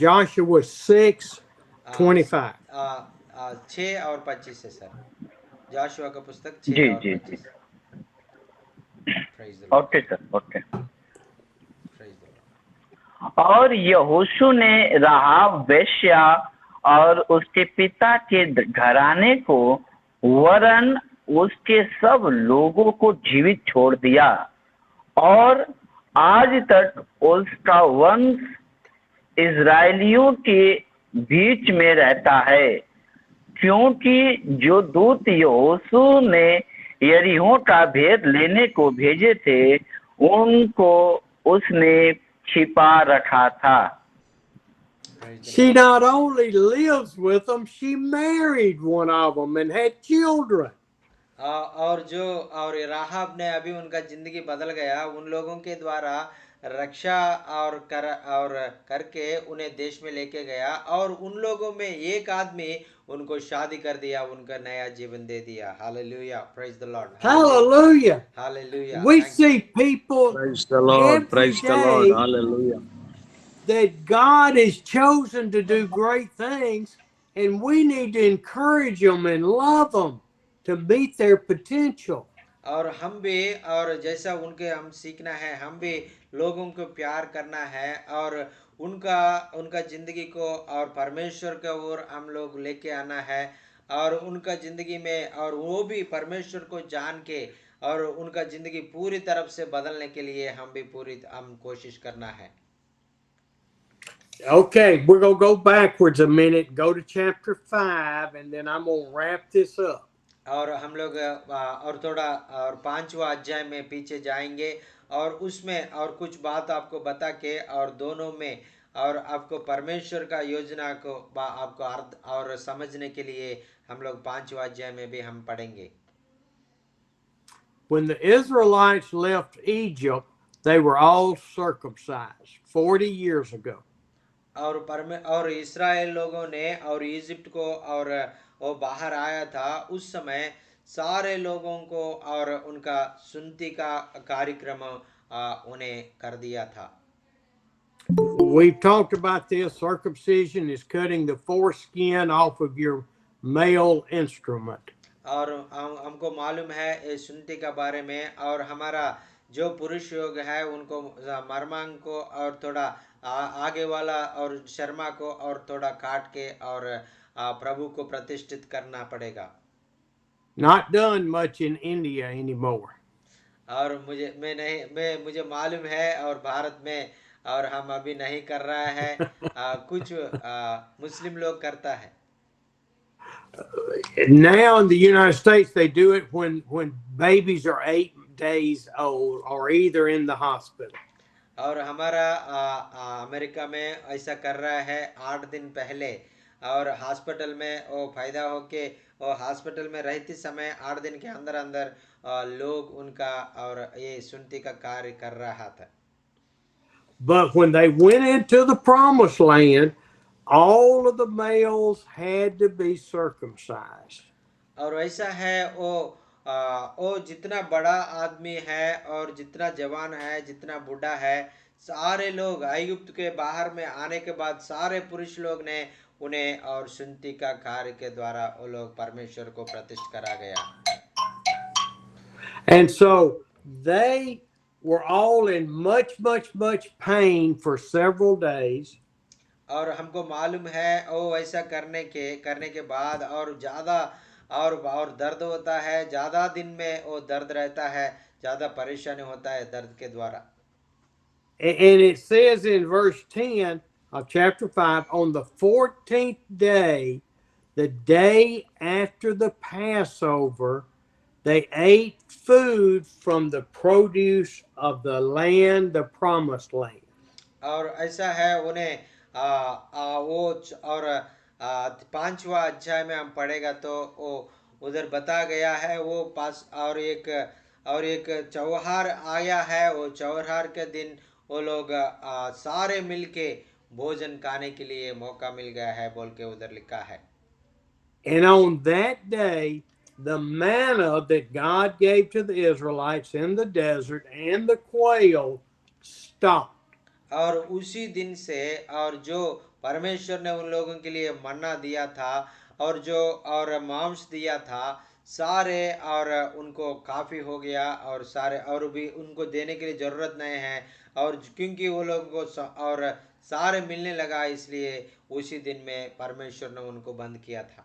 [SPEAKER 5] Joshua 6:25.
[SPEAKER 1] 6 और 25 है सर, जोशुआ का पुस्तक 6 और 25।
[SPEAKER 2] Okay sir, okay. और यहोशू ने राहाब वेश्या और उसके पिता के घराने को वरन उसके सब लोगों को जीवित छोड़ दिया, और आज तक उसका वंश इजराइलियों के बीच में रहता है, क्योंकि जो दूत यहोशू ने यरीहो का भेद लेने को भेजे थे उनको उसने छिपा रखा था।
[SPEAKER 5] She not only lives with them, she married one of them and had children.
[SPEAKER 1] और राहाब ने अभी उनका जिंदगी बदल गया, उन लोगों के द्वारा रक्षा और करके उन्हें देश में लेके गया, और उन लोगों में एक आदमी उनको शादी कर दिया, उनका नया जीवन दे दिया। Hallelujah, praise the Lord,
[SPEAKER 5] Hallelujah.
[SPEAKER 1] Hallelujah.
[SPEAKER 5] We see people
[SPEAKER 4] Praise the Lord.
[SPEAKER 5] every
[SPEAKER 4] Praise the Lord.
[SPEAKER 5] day
[SPEAKER 4] Hallelujah.
[SPEAKER 5] that God has chosen to do great things, and we need to encourage them and love them to meet their potential.
[SPEAKER 1] और हम भी, और जैसा उनके हम सीखना है, हम भी लोगों को प्यार करना है और उनका जिंदगी को और परमेश्वर के ओर हम लोग लेके आना है, और उनका जिंदगी में, और वो भी परमेश्वर को जान के और उनका जिंदगी पूरी तरफ से बदलने के लिए हम कोशिश करना है।
[SPEAKER 5] Okay, we're going to go backwards a minute, go to chapter 5, and then I'm going to wrap this up.
[SPEAKER 1] और हम लोग और थोड़ा और 5वां अध्याय में पीछे जाएंगे, और उसमें और कुछ बात आपको बता के, और दोनों में और आपको परमेश्वर का योजना को आपको अर्थ और समझने के लिए हम लोग 5वां अध्याय में भी हम पढ़ेंगे।
[SPEAKER 5] When the Israelites left Egypt, they were all circumcised 40 years ago.
[SPEAKER 1] और इस्राएल लोगों ने और इजिप्ट को और वो बाहर आया था, उस समय सारे लोगों को और उनका सुन्नति का कार्यक्रम उन्हें कर दिया था।
[SPEAKER 5] We've talked about this. Circumcision is cutting the foreskin off of your male instrument.
[SPEAKER 1] और हमको मालूम है इस सुन्नति के बारे में, और हमारा जो पुरुष योग है उनको मर्मांग को और थोड़ा आगे वाला और शर्मा को और थोड़ा काट के और प्रभु को प्रतिष्ठित करना पड़ेगा।
[SPEAKER 5] Not done much in India anymore.
[SPEAKER 1] और मुझे मालूम है और भारत में और हम अभी नहीं कर रहा है, कुछ मुस्लिम लोग करता है।
[SPEAKER 5] Now in the United States, they do it when babies are 8 days old or either in the hospital.
[SPEAKER 1] और हमारा अमेरिका में ऐसा कर रहा है 8 दिन पहले, और हॉस्पिटल में वो फायदा होके और हॉस्पिटल में रहते समय 8 दिन के अंदर अंदर लोग उनका और ये सुन्नति का कार्य कर रहा था।
[SPEAKER 5] But when they went into the promised land, all of the males had to be circumcised.
[SPEAKER 1] और ऐसा है वो जितना बड़ा आदमी है और जितना जवान है, जितना बूढ़ा है, सारे लोग ऐगुप्त के बाहर में आने के बाद सारे पुरुष लोग ने उन्हें और सुन्नति का कार्य के द्वारा वो लोग परमेश्वर को प्रतिष्ठित करा गया।
[SPEAKER 5] And so they were all in much pain for several days.
[SPEAKER 1] और हमको मालूम है वो ऐसा करने के बाद और ज़्यादा और दर्द होता है, ज़्यादा दिन में वो दर्द रहता है, ज़्यादा परेशानी होता है दर्द के द्वारा।
[SPEAKER 5] And it says in verse 10 of chapter 5, on the 14th day, the day after the Passover, they ate food from the produce of the land, the promised land.
[SPEAKER 1] और ऐसा है उन्हें और 5वां अध्याय में हम पढ़ेगा तो वो उधर बता गया है वो पास और एक त्योहार आया है। वो त्योहार के दिन वो लोग सारे मिलके भोजन खाने के लिए मौका मिल गया है बोल के उधर लिखा है।
[SPEAKER 5] And on that day, the manna that God gave to the Israelites in the desert and the quail stopped.
[SPEAKER 1] और उसी दिन से और जो परमेश्वर ने उन लोगों के लिए मन्ना दिया था और जो और मांस दिया था सारे और उनको काफी हो गया और सारे और भी उनको देने के लिए जरूरत नहीं है और क्योंकि वो लोगों को और सारे मिलने लगा इसलिए उसी दिन में परमेश्वर ने उनको बंद किया था।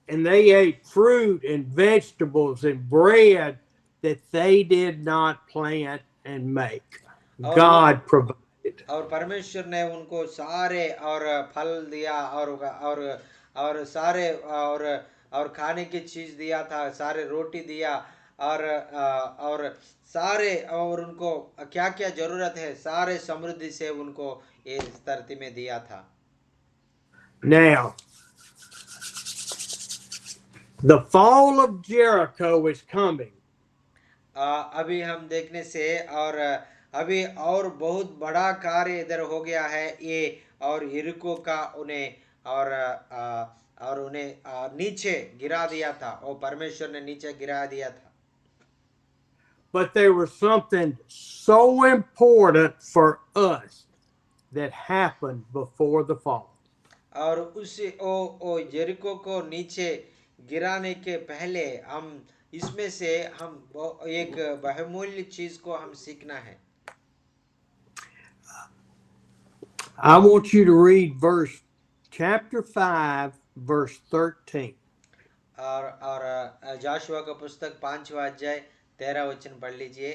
[SPEAKER 5] And they ate fruit and vegetables and bread that they did not plant and make. God provided.
[SPEAKER 1] और परमेश्वर ने उनको सारे और फल दिया और सारे और खाने की चीज दिया था, सारे रोटी दिया और सारे और उनको क्या क्या जरूरत है सारे समृद्धि से उनको ये धरती में दिया था।
[SPEAKER 5] Now, the fall of Jericho is coming.
[SPEAKER 1] अभी हम देखने से और अभी और बहुत बड़ा कार्य इधर हो गया है ये और यरीको का उन्हें और उन्हें नीचे गिरा दिया था और परमेश्वर ने नीचे गिरा दिया था।
[SPEAKER 5] But there was something so important for us that happened before the fall.
[SPEAKER 1] और उसी ओ यरीको को नीचे गिराने के पहले हम इसमें से हम एक बहुमूल्य चीज को हम सीखना है।
[SPEAKER 5] I want you to read chapter 5, verse 13.
[SPEAKER 1] और जाशुआ का पुस्तक 5वां अध्याय 13 वचन पढ़ लीजिए।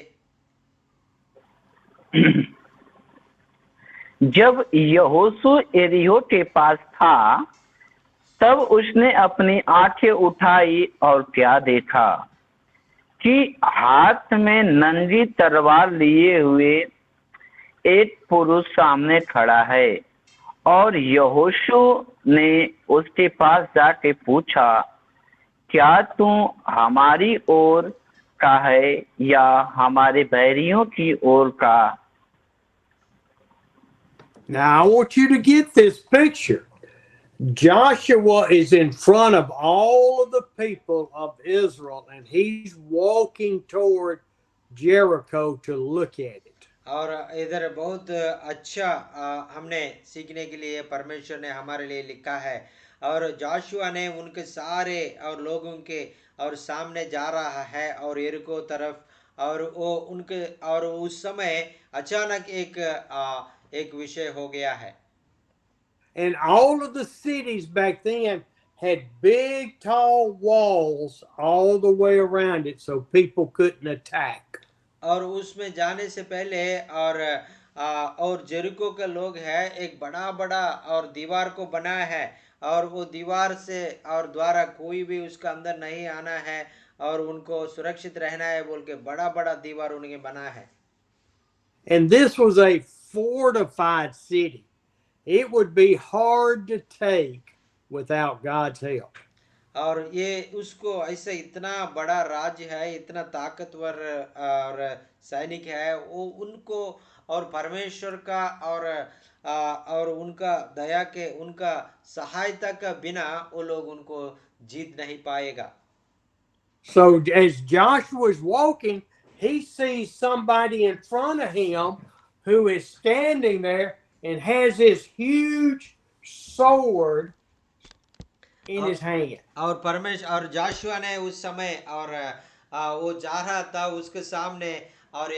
[SPEAKER 2] जब यहोशू यरीहो के पास था तब उसने अपनी आंखें उठाई और क्या देखा कि हाथ में नंगी तलवार लिए हुए एक पुरुष सामने खड़ा है और यहोशू ने उसके पास जाके पूछा, क्या तू हमारी ओर का है या हमारे बैरियों की ओर का?
[SPEAKER 5] Now I want you to get this picture. Joshua is in front of all of the people of Israel and he's walking toward Jericho to look at it.
[SPEAKER 1] और इधर बहुत अच्छा हमने सीखने के लिए परमेश्वर ने हमारे लिए लिखा है और जोशुआ ने उनके सारे और लोगों के और सामने जा रहा है और यरीको तरफ और वो उनके और उस समय अचानक एक विषय हो गया है।
[SPEAKER 5] And all of the cities back then had big tall walls all the way around it so people couldn't attack.
[SPEAKER 1] और उसमें जाने से पहले और जेरिको के लोग है एक बड़ा बड़ा और दीवार को बनाया है और वो दीवार से और द्वारा कोई भी उसका अंदर नहीं आना है और उनको सुरक्षित रहना है बोल के बड़ा बड़ा दीवार उन्हें बना है।
[SPEAKER 5] And this was a fortified city. It would be hard to take without God's help.
[SPEAKER 1] और ये उसको ऐसे इतना बड़ा राज्य है, इतना ताकतवर और सैनिक है, वो उनको और परमेश्वर का और उनका दया के उनका सहायता का बिना वो लोग उनको जीत नहीं पाएगा।
[SPEAKER 5] So as Joshua is walking, he sees somebody in front of him who is standing there and has this huge sword in his hand.
[SPEAKER 1] और परमेश्वर और जोशुआ ने उस समय और वो जा रहा था उसके सामने और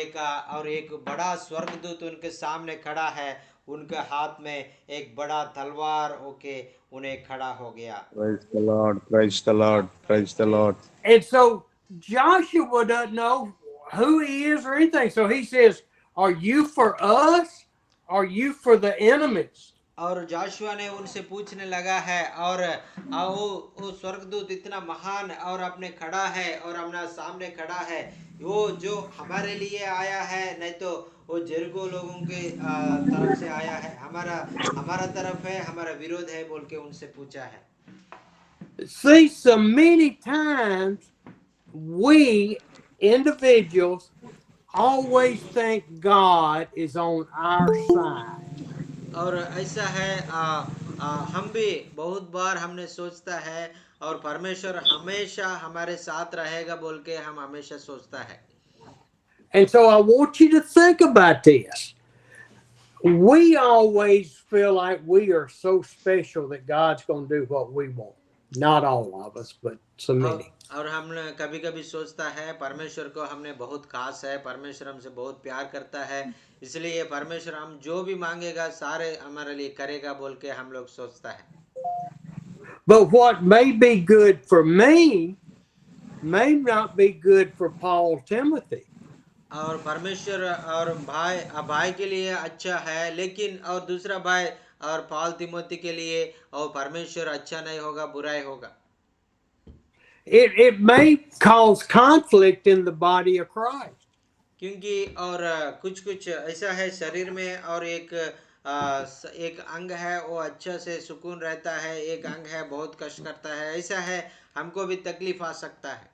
[SPEAKER 1] एक बड़ा स्वर्गदूत उनके सामने खड़ा है, उनके हाथ में एक बड़ा तलवार होके उन्हें खड़ा हो गया।
[SPEAKER 4] Praise the Lord. Praise the Lord. Praise the Lord.
[SPEAKER 5] And so Joshua doesn't know who he is or anything. So he says, are you for us? Are you for the enemies?
[SPEAKER 1] और जोशुआ ने उनसे पूछने लगा है, और वो स्वर्गदूत इतना महान और अपने खड़ा है और हमारे सामने खड़ा है, वो जो हमारे लिए आया है, नहीं तो वो जेरिको लोगों के तरफ से आया है, हमारा तरफ है, हमारा विरोध है बोल के उनसे पूछा है।
[SPEAKER 5] See, so many times we individuals always think God is on our side.
[SPEAKER 1] और ऐसा है, हम भी बहुत बार हमने सोचता है, और परमेश्वर हमेशा हमारे साथ रहेगा बोल के हम हमेशा सोचता है।
[SPEAKER 5] And so I want you to think about this. We always feel like we are so special that God's going to do what we want. Not all of us, but so many.
[SPEAKER 1] और हम कभी कभी सोचता है परमेश्वर को हमने बहुत खास है, परमेश्वर हमसे बहुत प्यार करता है, इसलिए परमेश्वर हम जो भी मांगेगा सारे हमारे लिए करेगा बोल के हम लोग सोचता है।
[SPEAKER 5] But what may be good for me may not be good for Paul Timothy.
[SPEAKER 1] और परमेश्वर और भाई के लिए अच्छा है, लेकिन और दूसरा भाई और पौल तिमोथी के लिए और परमेश्वर अच्छा नहीं होगा, बुरा ही होगा।
[SPEAKER 5] It may cause conflict in the body of Christ.
[SPEAKER 1] क्योंकि और कुछ ऐसा है शरीर में, और एक अंग है वो अच्छा से सुकून रहता है, एक अंग है बहुत कष्ट करता है, ऐसा है हमको भी तकलीफ आ सकता है।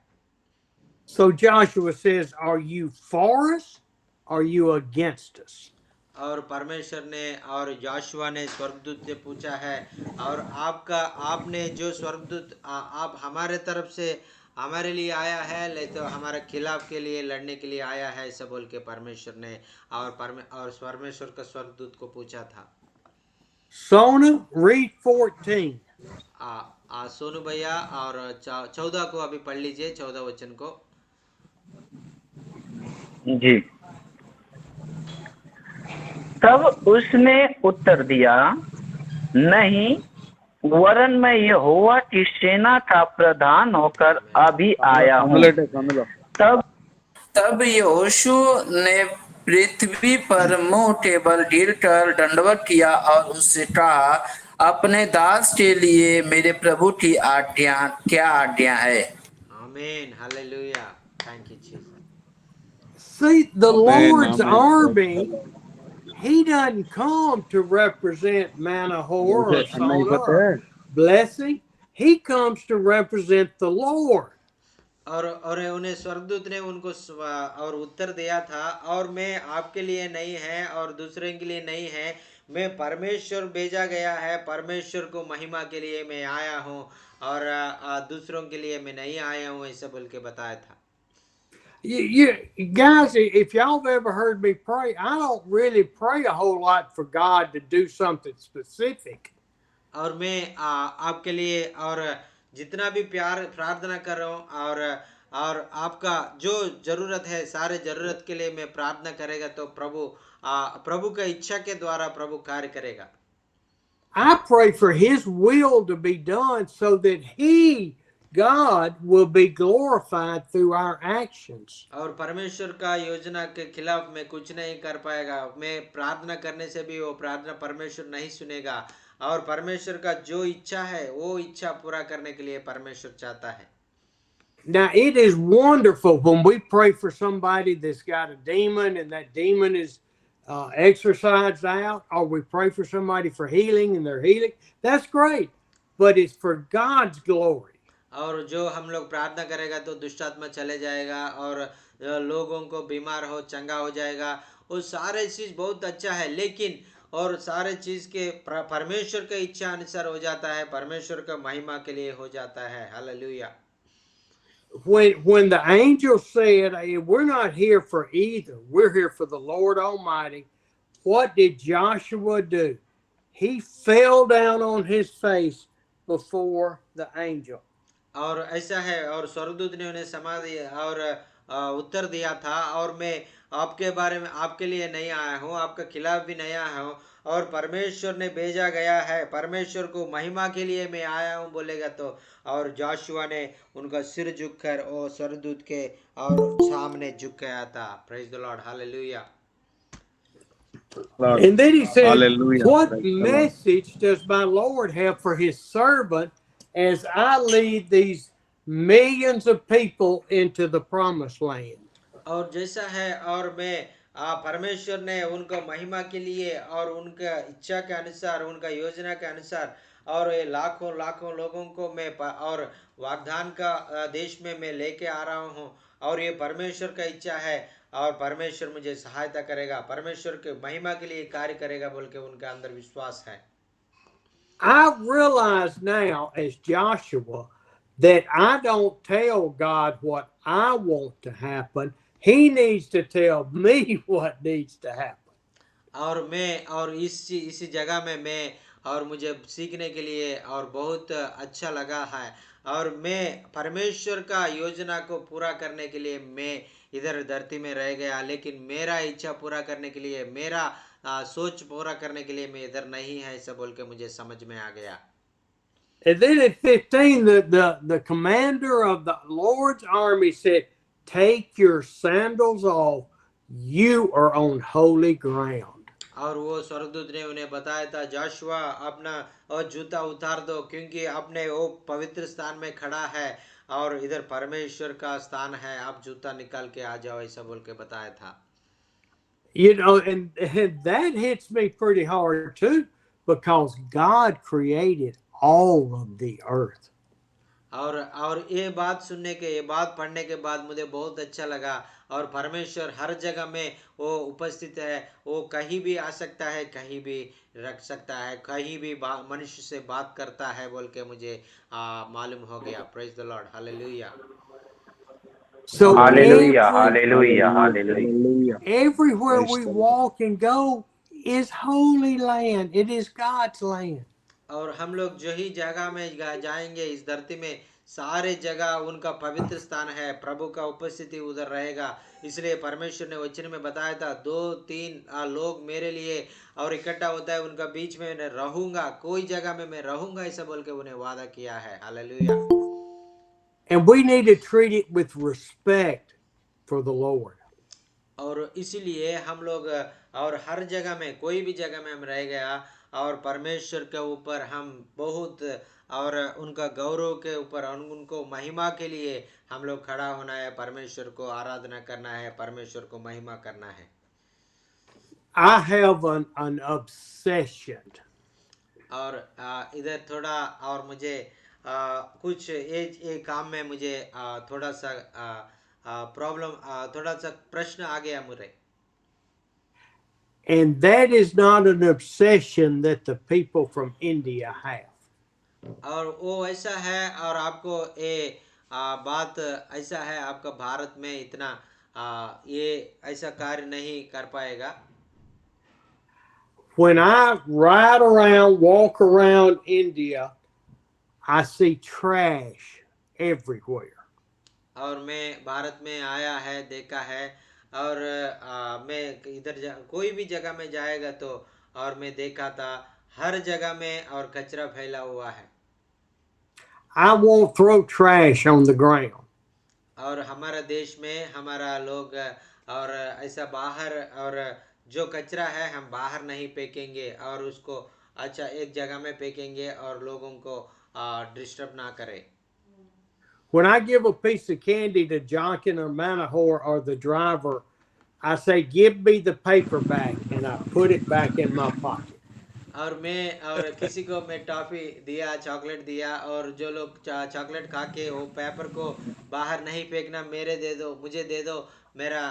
[SPEAKER 5] So Joshua says, are you for us? Are you against us?
[SPEAKER 1] और परमेश्वर ने और यहोशुआ ने स्वर्गदूत से पूछा है, और आपने जो स्वर्गदूत आप हमारे तरफ से हमारे लिए आया है, ले तो हमारे खिलाफ के लिए लड़ने के लिए आया है, ऐसा बोल के परमेश्वर ने और परमेश्वर का स्वर्गदूत को पूछा था।
[SPEAKER 5] Sona, read 14.
[SPEAKER 1] सोनू भैया और 14 को अभी पढ़ लीजिए, 14 वचन को।
[SPEAKER 2] जी। तब उसने उत्तर दिया, नहीं, वरन मैं यहोवा की सेना का प्रधान होकर अभी आया हूँ।
[SPEAKER 7] तब यहोशू ने पृथ्वी पर मुंह टेबल गिर कर दंडवत किया और उससे कहा, अपने दास के लिए मेरे प्रभु की आज्ञा क्या आज्ञा है।
[SPEAKER 1] आमीन, hallelujah, thank you Jesus.
[SPEAKER 5] See, the Lord's army, he doesn't come to represent Manasseh or Sona or blessing. He comes to represent the Lord.
[SPEAKER 1] और उन्हें स्वर्गदूत ने उनको और उत्तर दिया था, और मैं आपके लिए नहीं है और दूसरे के लिए नहीं है, मैं परमेश्वर भेजा गया है, परमेश्वर को महिमा के लिए मैं आया हूँ, और दूसरों के लिए मैं नहीं आया हूँ, ऐसा बोल के बताया था।
[SPEAKER 5] You guys, if y'all have ever heard me pray, I don't really pray a whole lot for God to do something specific.
[SPEAKER 1] और मैं आपके लिए और जितना भी प्रार्थना कर रहा हूँ, और आपका जो जरूरत है सारे जरूरत के लिए मैं प्रार्थना करेगा, तो प्रभु का इच्छा के द्वारा प्रभु कार्य करेगा।
[SPEAKER 5] I pray for His will to be done so that He, God, will be glorified through our actions.
[SPEAKER 1] और परमेश्वर का योजना के खिलाफ मैं कुछ नहीं कर पाएगा, मैं प्रार्थना करने से भी वो प्रार्थना परमेश्वर नहीं सुनेगा, और परमेश्वर का जो इच्छा है वो इच्छा पूरा करने के लिए परमेश्वर चाहता है।
[SPEAKER 5] Now, it is wonderful when we pray for somebody that's got a demon and that demon is exorcised out, or we pray for somebody for healing and they're healing. That's great, but it's for God's glory.
[SPEAKER 1] और जो हम लोग प्रार्थना करेगा तो दुष्टात्मा चले जाएगा, और लोगों को बीमार हो चंगा हो जाएगा, वो सारे चीज बहुत अच्छा है, लेकिन और सारे चीज के परमेश्वर के इच्छा अनुसार हो जाता है, परमेश्वर का महिमा के लिए हो जाता है। Hallelujah.
[SPEAKER 5] When the angel said, hey, we're not here for either, we're here for the Lord Almighty, what did Joshua do? He fell down on his face before the angel.
[SPEAKER 1] और ऐसा है, और स्वर्गदूत ने उन्हें समा दिया, उत्तर दिया था, और मैं आपके बारे में, आपके लिए नहीं आया हूँ, आपके खिलाफ भी नहीं आया हूँ, और परमेश्वर ने भेजा गया है, परमेश्वर को महिमा के लिए मैं आया हूँ बोलेगा तो। और जोशुआ ने उनका सिर झुककर वो स्वर्गदूत के और सामने झुक गया था। Praise the Lord, hallelujah.
[SPEAKER 4] Lord.
[SPEAKER 5] And then he said,
[SPEAKER 4] Hallelujah.
[SPEAKER 5] what
[SPEAKER 4] Praise the Lord.
[SPEAKER 5] message does my Lord have for his servant as I lead these millions of people into the promised land?
[SPEAKER 1] और जैसा है, और मैं परमेश्वर ने उनको महिमा के लिए और उनका इच्छा के अनुसार, उनका योजना के अनुसार, और ये लाखों लाखों लोगों को मैं और वाग्दान का देश में मैं लेके आ रहा हूँ, और ये परमेश्वर का इच्छा है, और परमेश्वर मुझे सहायता करेगा, परमेश्वर के महिमा के लिए कार्य करेगा बोल के उनके अंदर विश्वास है।
[SPEAKER 5] I realize now as Joshua that I don't tell God what I want to happen. He needs to tell me what needs to happen.
[SPEAKER 1] और मैं, और इसी जगह में मैं, और मुझे सीखने के लिए और बहुत अच्छा लगा है, और मैं परमेश्वर का योजना को पूरा करने के लिए मैं इधर धरती में रह गया, लेकिन मेरा इच्छा पूरा करने के लिए, मेरा सोच पूरा करने के लिए मैं इधर नहीं है, ऐसा बोल के मुझे समझ में आ गया।
[SPEAKER 5] And then at 15, the commander of the Lord's army said, take your sandals off. You are on holy ground.
[SPEAKER 1] और वो स्वर्गदूत ने उन्हें बताया था, जोशुआ अपना और जूता उतार दो, क्योंकि अपने वो पवित्र स्थान में खड़ा है, और इधर परमेश्वर का स्थान है, आप जूता निकाल के आ जाओ, ऐसा बोल के बताया था।
[SPEAKER 5] You know, and that hits me pretty hard too, because God created all of the earth.
[SPEAKER 1] और ये बात सुनने के, ये बात पढ़ने के बाद मुझे बहुत अच्छा लगा, और परमेश्वर हर जगह में वो उपस्थित है, वो कहीं भी आ सकता है, कहीं भी रख सकता है, कहीं भी मनुष्य से बात करता है बोल के मुझे मालूम हो गया। Praise the Lord, hallelujah.
[SPEAKER 5] So
[SPEAKER 2] hallelujah, hallelujah, hallelujah.
[SPEAKER 4] Hallelujah.
[SPEAKER 5] everywhere
[SPEAKER 4] Praise
[SPEAKER 5] we
[SPEAKER 4] the Lord.
[SPEAKER 5] walk and go is holy land. It is God's land.
[SPEAKER 1] और हम लोग जो ही जगह में जाएंगे इस धरती में, सारे जगह उनका पवित्र स्थान है, प्रभु का उपस्थिति उधर रहेगा। इसलिए परमेश्वर ने वचन में बताया था, 2-3 लोग मेरे लिए और इकट्ठा होता है, उनका बीच में मैं रहूंगा, कोई जगह में मैं रहूंगा, ऐसा बोल के उन्हें वादा किया है। Hallelujah.
[SPEAKER 5] And we need to treat it with respect for the Lord.
[SPEAKER 1] और इसीलिए हम लोग और हर जगह में, कोई भी जगह में हम रह गया, और परमेश्वर के ऊपर हम बहुत, और उनका गौरव के ऊपर, उनको महिमा के लिए हम लोग खड़ा होना है, परमेश्वर को आराधना करना है, परमेश्वर को महिमा करना है।
[SPEAKER 5] I have an obsession.
[SPEAKER 1] और इधर थोड़ा, और मुझे कुछ ये काम में मुझे थोड़ा सा प्रॉब्लम, थोड़ा सा प्रश्न आ गया मुझे।
[SPEAKER 5] And that is not an obsession that the people from India have.
[SPEAKER 1] और वो ऐसा है, और आपको ये बात ऐसा है, आपका भारत में इतना ये ऐसा कार्य नहीं कर पाएगा।
[SPEAKER 5] When I ride around, walk around India, I see trash everywhere.
[SPEAKER 1] और मैं भारत में आया है, देखा है, और मैं इधर कोई भी जगह में जाएगा तो, और मैं देखा था हर जगह में और कचरा फैला हुआ है।
[SPEAKER 5] I won't throw trash on the ground.
[SPEAKER 1] और हमारा देश में हमारा लोग और ऐसा बाहर, और जो कचरा है हम बाहर नहीं फेंकेंगे, और उसको अच्छा एक जगह में फेंकेंगे, और लोगों को डिस्टर्ब ना करें।
[SPEAKER 5] When I give a piece of candy to Jonkin or Manahor or the driver, I say, give me the paper back, and I put it back in my pocket.
[SPEAKER 1] और मैं, और किसी को मैं टॉफी दिया, चॉकलेट दिया, और जो लोग चॉकलेट खा के वो पेपर को बाहर नहीं फेंकना, मेरे दे दो, मुझे दे दो, मेरा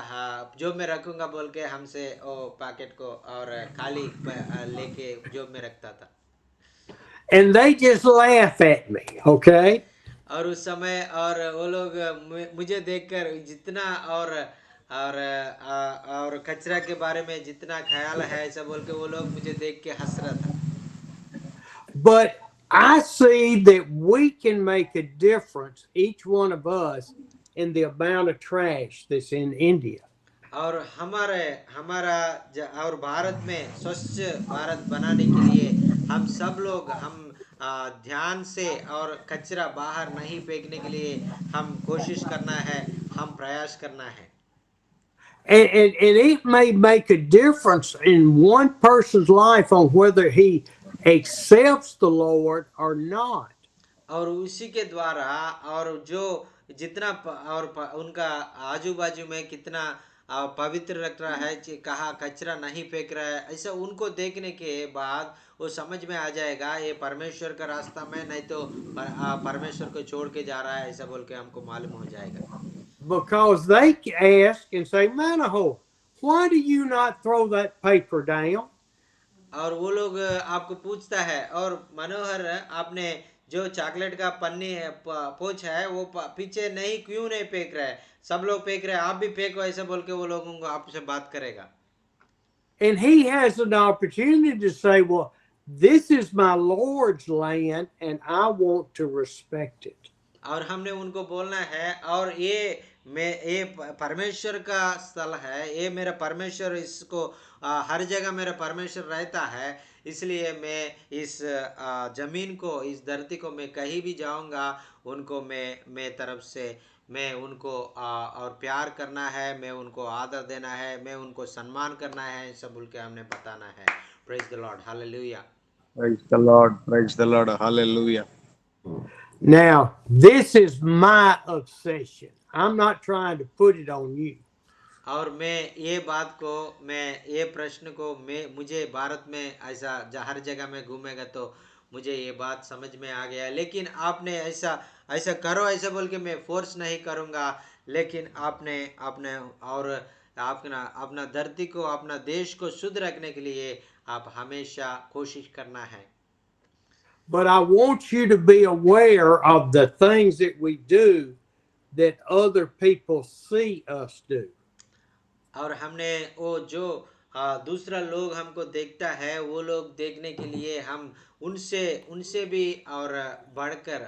[SPEAKER 1] जो मैं रखूंगा बोल के हमसे वो पैकेट को और खाली लेके जो मैं रखता था।
[SPEAKER 5] And they just laugh at me, okay?
[SPEAKER 1] और उस समय, और वो लोग मुझे देखकर जितना और कचरा के बारे में जितना ख्याल है, ऐसा बोल के वो लोग मुझे देख के हंस रहा था।
[SPEAKER 5] But I see that we can make a difference, each one of us, in the amount of trash that's in India.
[SPEAKER 1] और और भारत में स्वच्छ भारत बनाने के लिए हम सब लोग ध्यान से और कचरा बाहर नहीं फेंकने के लिए हम कोशिश करना है, हम प्रयास करना है।
[SPEAKER 5] And it may make a difference in one person's life on whether he accepts the Lord or not.
[SPEAKER 1] और उसी के द्वारा और जो जितना उनका आजू बाजू में कितना पवित्र रख रहा है, कहा कचरा नहीं फेंक रहा है, ऐसा उनको देखने के बाद वो समझ में आ जाएगा ये परमेश्वर का रास्ता में, नहीं तो परमेश्वर को छोड़ के जा रहा है, ऐसा बोल के हमको मालूम हो जाएगा।
[SPEAKER 5] Because they ask and say, Manahoe, why do you not throw that paper down?
[SPEAKER 1] और वो लोग आपको पूछता है, और मनोहर आपने जो चॉकलेट का पन्नी है पोच है वो पीछे नहीं क्यों नहीं फेंक रहा है, सब लोग फेंक रहे हैं, आप भी फेंको, ऐसा बोल के वो लोगों को आपसे बात करेगा।
[SPEAKER 5] And he has an opportunity to say, well, this is my Lord's land and I want to respect it.
[SPEAKER 1] और हमने उनको बोलना है, और ये परमेश्वर का स्थल है, ये मेरा परमेश्वर, इसको हर जगह मेरा परमेश्वर रहता है, इसलिए मैं इस जमीन को, इस धरती को मैं कहीं भी जाऊंगा उनको मैं तरफ से मैं उनको और प्यार करना है, मैं उनको आदर देना है, मैं उनको सम्मान करना है, सब बोल के हमने बताना है। Praise the Lord, hallelujah.
[SPEAKER 4] Praise the Lord. Praise the Lord. Hallelujah.
[SPEAKER 5] Now, this is my obsession. I'm not trying to put it on you.
[SPEAKER 1] और मैं ये बात को, मैं ये प्रश्न को, मुझे भारत में ऐसा हर जगह में घूमेगा तो मुझे ये बात समझ में आ गया, लेकिन आपने ऐसा करो ऐसा बोल के मैं फोर्स नहीं करूँगा, लेकिन आपने अपने और अपना धरती को, अपना देश को शुद्ध रखने के लिए आप हमेशा कोशिश करना है।
[SPEAKER 5] But I want you to be aware of the things that we do that other people see us do.
[SPEAKER 1] और हमने वो जो दूसरा लोग हमको देखता है, वो लोग देखने के लिए हम उनसे भी और बढ़कर,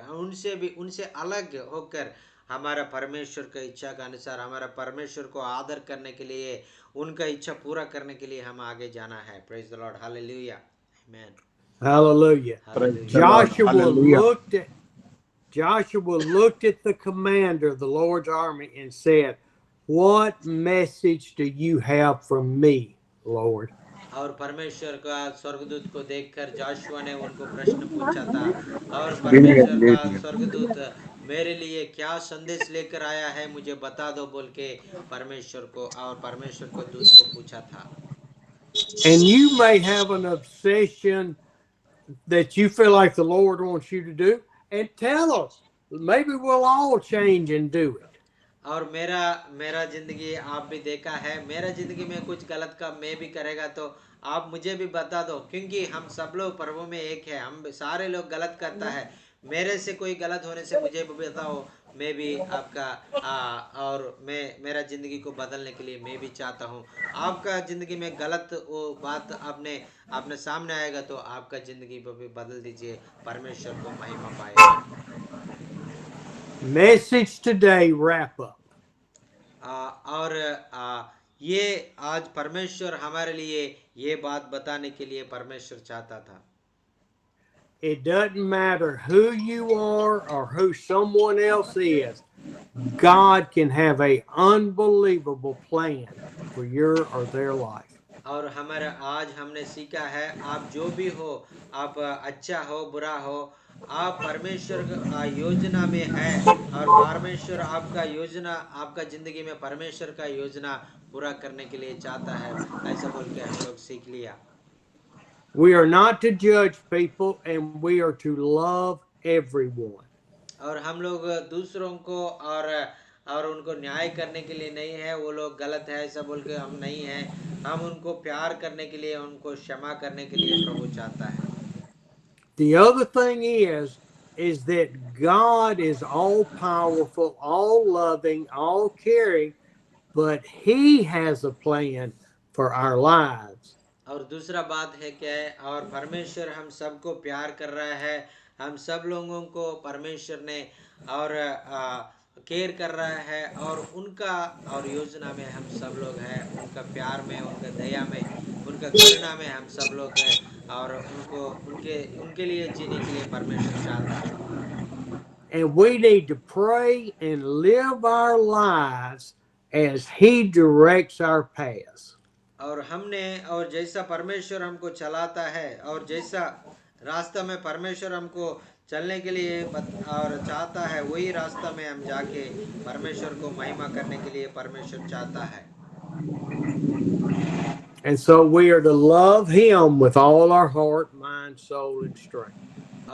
[SPEAKER 1] उनसे अलग होकर हमारा परमेश्वर की इच्छा के अनुसार, हमारा परमेश्वर को आदर करने के लिए, उनका इच्छा पूरा करने के लिए हम आगे जाना है। Praise the Lord, hallelujah, amen.
[SPEAKER 5] Hallelujah.
[SPEAKER 1] Hallelujah.
[SPEAKER 5] Joshua
[SPEAKER 4] Hallelujah.
[SPEAKER 5] looked at the commander of the Lord's army and said, what message do you have from me, Lord?
[SPEAKER 1] और परमेश्वर का स्वर्गदूत को देखकर जाशुआ ने उनको प्रश्न पूछा था, और परमेश्वर का स्वर्गदूत मेरे लिए क्या संदेश लेकर आया है, मुझे बता दो बोल के परमेश्वर को दूत को पूछा था।
[SPEAKER 5] And you may have an obsession that you feel like the Lord wants you to do, and tell us. Maybe we'll all change and do it.
[SPEAKER 1] और मेरा जिंदगी आप भी देखा है, मेरा जिंदगी में कुछ गलत काम मैं भी करेगा तो आप मुझे भी बता दो, क्योंकि हम सब लोग प्रभु में एक है, हम सारे लोग गलत करता है, मेरे से कोई गलत होने से मुझे भी बताओ, मैं भी आपका और मेरा जिंदगी को बदलने के लिए मैं भी चाहता हूँ। आपका जिंदगी में गलत वो बात आपने सामने आएगा तो आपका जिंदगी को भी बदल दीजिए, परमेश्वर को महिमा पाएगा।
[SPEAKER 5] Message today, wrap up.
[SPEAKER 1] और ये आज परमेश्वर हमारे लिए ये बात बताने के लिए परमेश्वर चाहता था।
[SPEAKER 5] It doesn't matter who you are or who someone else is. God can have an unbelievable plan for your or their life.
[SPEAKER 1] और आज हमने सीखा है, आप जो भी हो, आप अच्छा हो बुरा हो, आप परमेश्वर योजना में है, और परमेश्वर आपका योजना, आपका जिंदगी में परमेश्वर का योजना पूरा करने के लिए चाहता है, ऐसा बोल के हम लोग सीख लिया।
[SPEAKER 5] We are not to judge people and we are to love everyone.
[SPEAKER 1] और हम लोग दूसरों को और उनको न्याय करने के लिए नहीं है, वो लोग गलत है ऐसा बोल के हम नहीं है, हम उनको प्यार करने के लिए, उनको क्षमा करने के लिए प्रभु चाहता है।
[SPEAKER 5] The other thing is that God is all powerful, all loving, all caring, but He has a plan for our lives.
[SPEAKER 1] और दूसरा बात है क्या है, और परमेश्वर हम सबको प्यार कर रहा है, हम सब लोगों को परमेश्वर ने और केयर कर रहा है, और उनका और योजना में हम सब लोग हैं, उनका प्यार में, उनका दया में, उनका करुणा में हम सब लोग हैं, और उनको उनके उनके लिए जीने के लिए परमेश्वर चाहता है।
[SPEAKER 5] And we need to pray and live our lives as He directs our paths.
[SPEAKER 1] और हमने और जैसा परमेश्वर हमको चलाता है, और जैसा रास्ता में परमेश्वर हमको चलने के लिए और चाहता है, वही रास्ता में हम जाके परमेश्वर को महिमा करने के लिए परमेश्वर चाहता है।
[SPEAKER 5] And so we are to love Him with all our heart, mind, soul, and strength.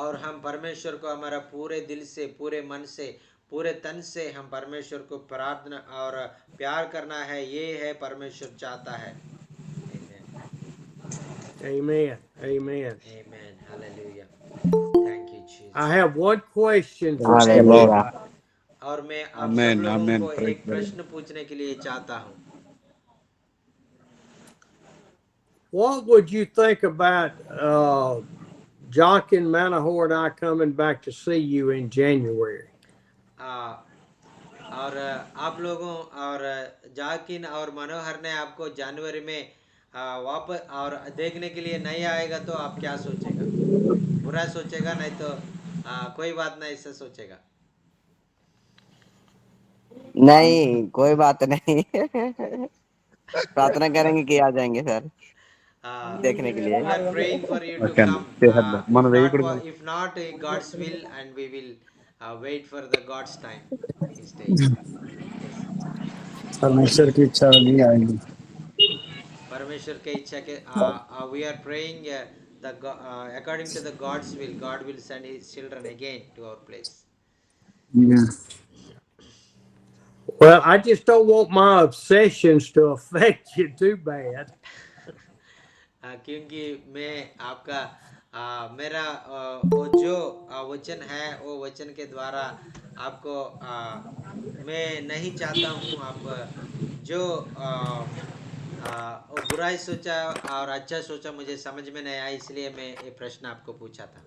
[SPEAKER 1] और हम परमेश्वर को हमारा पूरे दिल से, पूरे मन से, पूरे तन से हम परमेश्वर को प्रार्थना और प्यार करना है, ये है परमेश्वर चाहता है।
[SPEAKER 5] Amen. Amen.
[SPEAKER 1] Amen. Hallelujah. Thank you, Jesus.
[SPEAKER 5] I have one question for
[SPEAKER 4] Praise the
[SPEAKER 5] everybody.
[SPEAKER 4] Lord.
[SPEAKER 1] और मैं आप
[SPEAKER 4] Amen,
[SPEAKER 1] सब लोगों
[SPEAKER 4] amen.
[SPEAKER 1] को
[SPEAKER 4] Praise
[SPEAKER 1] एक
[SPEAKER 4] the Lord.
[SPEAKER 1] प्रश्न पूछने के लिए चाहता हूँ।
[SPEAKER 5] What would you think about Jock and Manahor and I coming back to see you in January?
[SPEAKER 1] और आप लोगों और जाकिन और मनोहर ने आपको जनवरी में वापस और देखने के लिए नहीं आएगा, तो आप क्या सोचेगा? बुरा सोचेगा? नहीं तो कोई बात नहीं, ऐसा सोचेगा?
[SPEAKER 3] नहीं, कोई बात नहीं। प्रार्थना करेंगे कि आ जाएंगे सर देखने के लिए।
[SPEAKER 1] We are praying for you to
[SPEAKER 4] Okay.
[SPEAKER 1] come.
[SPEAKER 4] మన
[SPEAKER 1] If not,
[SPEAKER 4] వేయకూడదు.
[SPEAKER 1] if not, God's will, and we will wait for the God's time, His day. Yes.
[SPEAKER 4] परमेश्वर की इच्छा नहीं आएगी.
[SPEAKER 1] परमेश्वर के इच्छा के we are praying according to the God's will. God will send His children again to our place.
[SPEAKER 4] Yeah.
[SPEAKER 5] Well, I just don't want my obsessions to affect you too bad.
[SPEAKER 1] क्योंकि मैं आपका मेरा वो जो वचन है, वो वचन के द्वारा आपको मैं नहीं चाहता हूँ आप जो वो बुराई सोचा और अच्छा सोचा, मुझे समझ में नहीं आया, इसलिए मैं ये प्रश्न आपको पूछा था।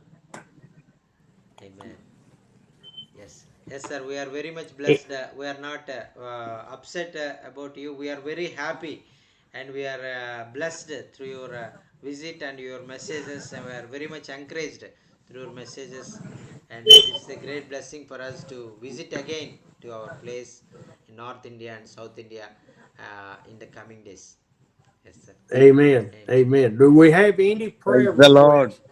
[SPEAKER 1] Amen. Yes. Yes, sir. We are very much blessed. We are not upset about you. We are very happy, and we are blessed through your visit and your messages, and we are very much encouraged through your messages. And this is a great blessing for us to visit again to our place in North India and South India in the coming days. Yes, sir.
[SPEAKER 5] Amen. Amen. Do we have any prayer
[SPEAKER 4] Praise the Lord.
[SPEAKER 5] requests?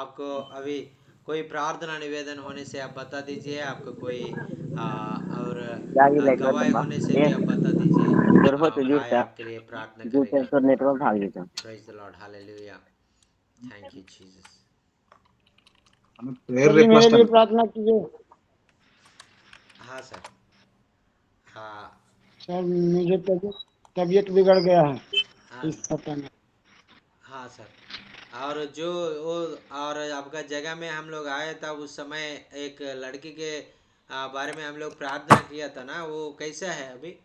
[SPEAKER 1] आपको अभी कोई प्रार्थना निवेदन होने से आप बता दीजिए, आपको कोई और गवाही होने से भी आप बता दीजिए। भाई आपके लिए प्रार्थना करेगा।
[SPEAKER 3] नेटवर्क भाग गया।
[SPEAKER 1] Praise the Lord. Hallelujah. Thank you, Jesus.
[SPEAKER 8] मेरे लिए प्रार्थना कीजिए।
[SPEAKER 1] हाँ सर। हाँ
[SPEAKER 8] सर मुझे तबीयत बिगड़ गया है
[SPEAKER 1] हाँ
[SPEAKER 8] इस सप्ताह में।
[SPEAKER 1] हाँ सर। और जो वो और आपका जगह में हम लोग आए था, उस समय एक लड़की के बारे में हम लोग प्रार्थना किया था ना, वो कैसा है अभी?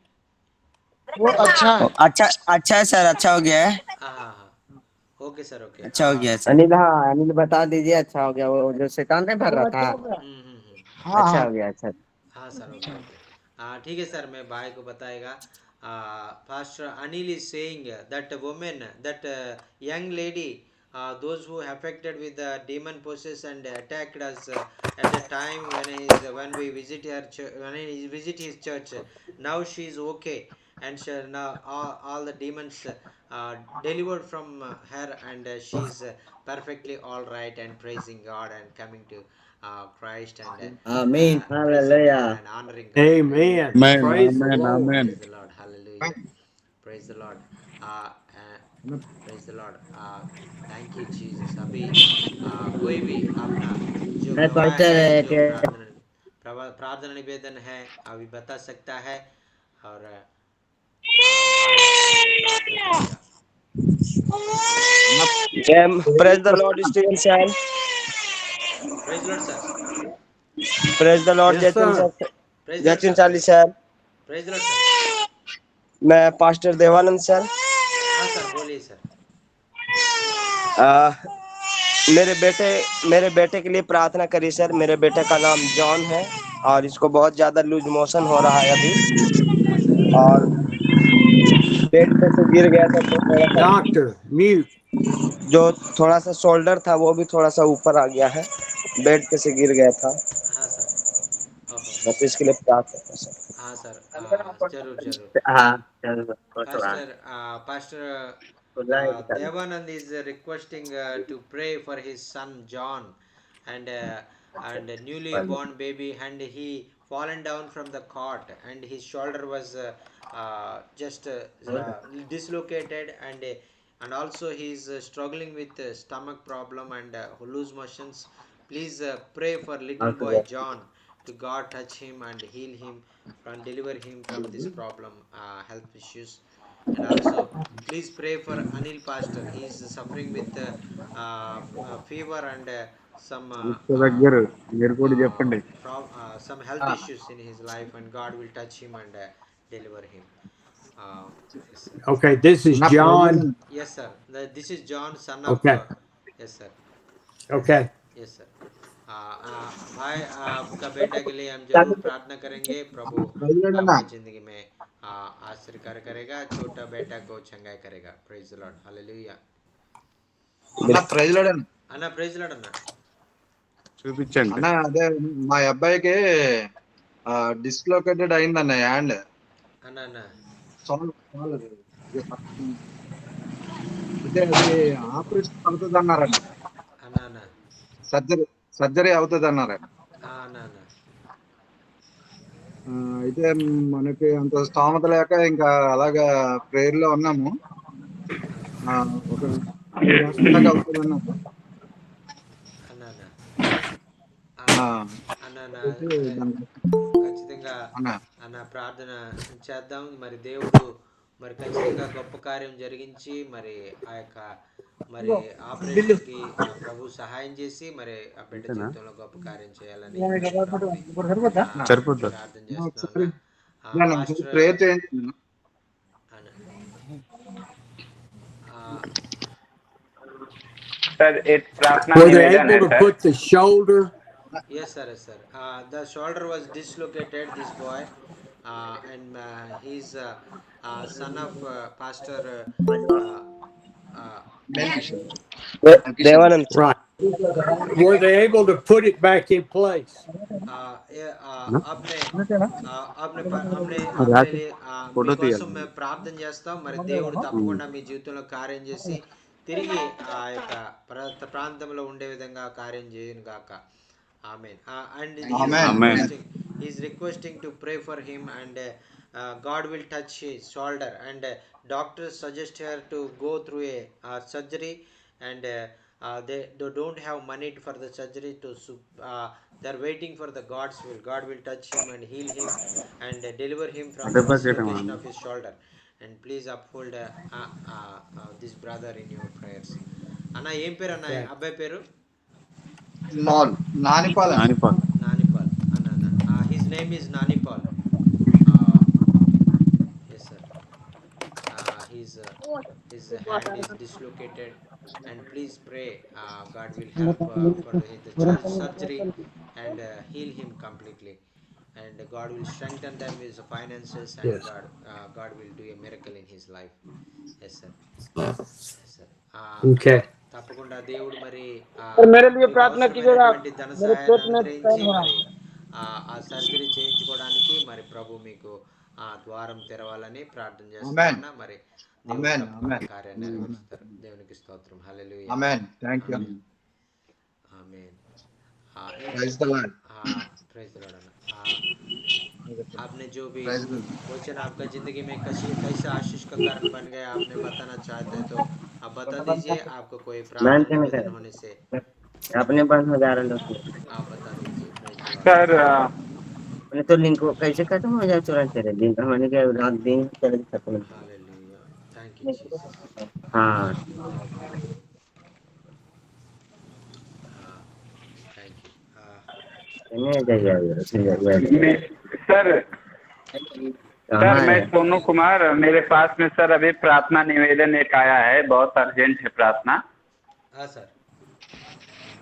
[SPEAKER 8] वो अच्छा है।
[SPEAKER 3] अच्छा है सर, अच्छा हो गया है।
[SPEAKER 1] हाँ हाँ हाँ, ओके सर, ओके।
[SPEAKER 3] अच्छा हो गया सर। अनिल, हाँ अनिल बता दीजिए, अच्छा हो गया। वो जो शैतान में भर रहा था, अच्छा हो गया सर।
[SPEAKER 1] हाँ सर, ओके ओके। ठीक है सर, मैं भाई को बताएगा। Pastor Anil is saying that woman, that young lady, those who affected with the demon possess and attacked us at the time when we visit her when he visit his church. Now she is okay, and now all the demons delivered from her, and she is perfectly all right and praising God and coming to Christ and
[SPEAKER 3] Amen.
[SPEAKER 1] praising God
[SPEAKER 3] Hallelujah.
[SPEAKER 1] and honoring God.
[SPEAKER 5] Amen.
[SPEAKER 4] Amen.
[SPEAKER 5] Praise the
[SPEAKER 4] Amen.
[SPEAKER 5] Lord.
[SPEAKER 4] Amen.
[SPEAKER 1] Praise the Lord. Hallelujah. Praise the Lord. Praise the Lord. Thank you, Jesus. अभी कोई भी अपना जो
[SPEAKER 3] मैं
[SPEAKER 1] गवाह
[SPEAKER 3] पढ़ते
[SPEAKER 1] है,
[SPEAKER 3] रहे
[SPEAKER 1] जो
[SPEAKER 3] थे।
[SPEAKER 1] प्रार्थना निवेदन है, अभी बता सकता है, और भाई आपको प्रार्थना करेगा।
[SPEAKER 9] Praise the Lord, Stephen sir.
[SPEAKER 1] Praise the Lord, sir.
[SPEAKER 9] Praise the Lord,
[SPEAKER 5] Yes,
[SPEAKER 9] Jatin
[SPEAKER 5] sir.
[SPEAKER 9] Sir.
[SPEAKER 1] Praise the Lord,
[SPEAKER 9] Jatin
[SPEAKER 1] sir.
[SPEAKER 9] चाली sir.
[SPEAKER 1] Praise the Lord, sir.
[SPEAKER 9] मैं पास्टर देवानंद सर।
[SPEAKER 1] हाँ सर, बोलिए सर।
[SPEAKER 9] मेरे बेटे के लिए प्रार्थना करिए सर। मेरे बेटे का नाम जॉन है। और इसको बहुत ज्यादा लूज मोशन हो रहा है अभी,
[SPEAKER 1] हाँ सर।
[SPEAKER 9] और बेड पे से गिर गया था तो थोड़ा सा
[SPEAKER 5] Doctor, mute.
[SPEAKER 9] जो थोड़ा सा शोल्डर था वो भी थोड़ा सा ऊपर आ गया है, बेड पे से गिर गया था।
[SPEAKER 1] हाँ सर। ओहो।
[SPEAKER 9] तो इसके लिए प्रार्थना कर सर।
[SPEAKER 1] हाँ सर, जरूर जरूर।
[SPEAKER 3] हाँ चलो
[SPEAKER 1] Pastor, Pastor Devanand is requesting to pray for his son John, and a newly born baby, and he fallen down from the cot, and his shoulder was just dislocated, and also he is struggling with stomach problem and loose motions. Please pray for little boy John to God touch him and heal him and deliver him from this problem, health issues. And also please pray for Anil Pastor. He is suffering with fever and
[SPEAKER 4] దగ్గర మీరు కూడా చెప్పండి.
[SPEAKER 1] some health issues in his life, and God will touch him and deliver him. Yes sir.
[SPEAKER 5] Okay, this is John.
[SPEAKER 1] Yes sir. This is John, son of
[SPEAKER 5] Okay.
[SPEAKER 1] yes sir.
[SPEAKER 5] Okay.
[SPEAKER 1] Yes sir. भाई आपका बेटा के लिए हम जरूर प्रार्थना करेंगे, प्रभु आपका जिंदगी में आशीर्वाद करेगा, छोटा बेटा को चंगाई करेगा। Praise the Lord, hallelujah.
[SPEAKER 10] Praise Lord
[SPEAKER 1] అన్న ప్రైజ్ లార్డ్ అన్న।
[SPEAKER 4] చూపించండి
[SPEAKER 10] అన్న, అదే మా అబ్బాయికి డిస్లోకేటెడ్ అయిందన్న హ్యాండ్.
[SPEAKER 1] అన్న అన్న
[SPEAKER 10] అయితే అది ఆపరేషన్ అవుతుంది అన్నారండి,
[SPEAKER 1] అన్న అన్న
[SPEAKER 10] సర్జరీ అవుతుంది అన్నారండి.
[SPEAKER 1] అన్న అన్న
[SPEAKER 10] అయితే మనకి అంత స్తోమత లేక ఇంకా అలాగా ప్రేయర్ లో ఉన్నాము. ఒక 2 లక్షల దాకా అవుతుంది అన్నారు.
[SPEAKER 1] అన్న అన్న
[SPEAKER 10] ఆ,
[SPEAKER 1] అన్న అన్న
[SPEAKER 10] అయితే దానికి
[SPEAKER 1] ఖచ్చితంగా
[SPEAKER 10] అన్న
[SPEAKER 1] అన్న ప్రార్థన చేద్దాం। మరి దేవుడు మరి ఖచ్చితంగా గొప్ప కార్యం జరిగించి మరి ఆ యొక్క మరి ఆపరేషన్కి ప్రభు సహాయం చేసి మరి ఆ బిడ్డ జీవితంలో గొప్ప కార్యం చేయాలని
[SPEAKER 4] సరిపోద్దా?
[SPEAKER 1] ప్రార్థన చేస్తున్నాను పాస్టర్
[SPEAKER 10] ప్రేయర్ చేయండి.
[SPEAKER 1] అన్న।
[SPEAKER 2] सर एक प्रार्थना
[SPEAKER 5] Were they
[SPEAKER 2] निवेदन है
[SPEAKER 5] able to
[SPEAKER 2] sir.
[SPEAKER 5] put the shoulder?
[SPEAKER 1] Yes sir, yes sir. The shoulder was dislocated, this boy, and he's son of Pastor
[SPEAKER 9] Devanand
[SPEAKER 5] Right. Were they able to put it back in place?
[SPEAKER 1] आपने हमने आपने लिए మీకోసం మేము ప్రార్థన చేస్తాం। మరి దేవుడు తప్పకుండా మీ జీవితంలో కార్యం చేసి తిరిగి ఆ యొక్క ప్రాంతంలో ఉండే విధంగా కార్యం చేయను గాక। ఆమేన్। And he's requesting to pray for him, and God will touch his shoulder, and doctors suggest her to go through a surgery, and they don't have money for the surgery to they're waiting for the God's will. God will touch him and heal him and deliver him from the dislocation of his shoulder. And please uphold this brother in your prayers. అన్న ఏం పేరు అన్న అబ్బాయి పేరు?
[SPEAKER 10] నానిపాల్.
[SPEAKER 1] నానిపాల్ అన్న his name is Nanipal. Yes sir. His hand is dislocated, and please pray God will help for the surgery and heal him completely, and God will strengthen them with the finances, and
[SPEAKER 5] Yes.
[SPEAKER 1] God will do a miracle in his life. Yes sir. Yes sir.
[SPEAKER 5] Okay.
[SPEAKER 1] తప్పకుండా దేవుడు మరి
[SPEAKER 8] मेरे लिए
[SPEAKER 1] మీకు
[SPEAKER 8] प्रार्थना कीजिएगा,
[SPEAKER 1] అవసరమైనటువంటి ధన
[SPEAKER 8] मेरे
[SPEAKER 1] సహాయాన్ని
[SPEAKER 8] पेट में
[SPEAKER 1] అనుగ్రహించి
[SPEAKER 8] पेन हो रहा
[SPEAKER 1] మరి ఆ సర్జరీ చేయించుకోవడానికి మరి ప్రభు మీకు ఆ ద్వారం తెరవాలని ప్రార్థన చేస్తున్నా। మరి దేవుడు తప్పకుండా కార్యాన్ని నెరవేరుస్తారు। దేవునికి స్తోత్రం, హల్లెలూయా,
[SPEAKER 10] ఆమేన్. థాంక్యూ.
[SPEAKER 1] ఆమేన్।
[SPEAKER 10] Praise the Lord.
[SPEAKER 1] Praise the Lord. आपने जो भी वचन आपका जिंदगी में कैसे आशीष का कारण बन गया, आपने बताना चाहते हैं तो आप बता दीजिए। आपको कोई प्रार्थना निवेदन होने से
[SPEAKER 3] अपने बंद हो जा रहा है।
[SPEAKER 1] आप बता दीजिए। Praise the Lord.
[SPEAKER 2] सर
[SPEAKER 3] मैंने तो लिंक को कैसे खत्म हो जाए तुरंत तेरे दिन का मैंने क्या रात दिन चले खत्म।
[SPEAKER 1] Hallelujah, thank you Jesus.
[SPEAKER 3] हाँ
[SPEAKER 1] थैंक यू।
[SPEAKER 2] सर मैं सोनू कुमार, मेरे पास में सर अभी प्रार्थना निवेदन एक आया है, बहुत अर्जेंट है प्रार्थना।
[SPEAKER 1] हाँ सर।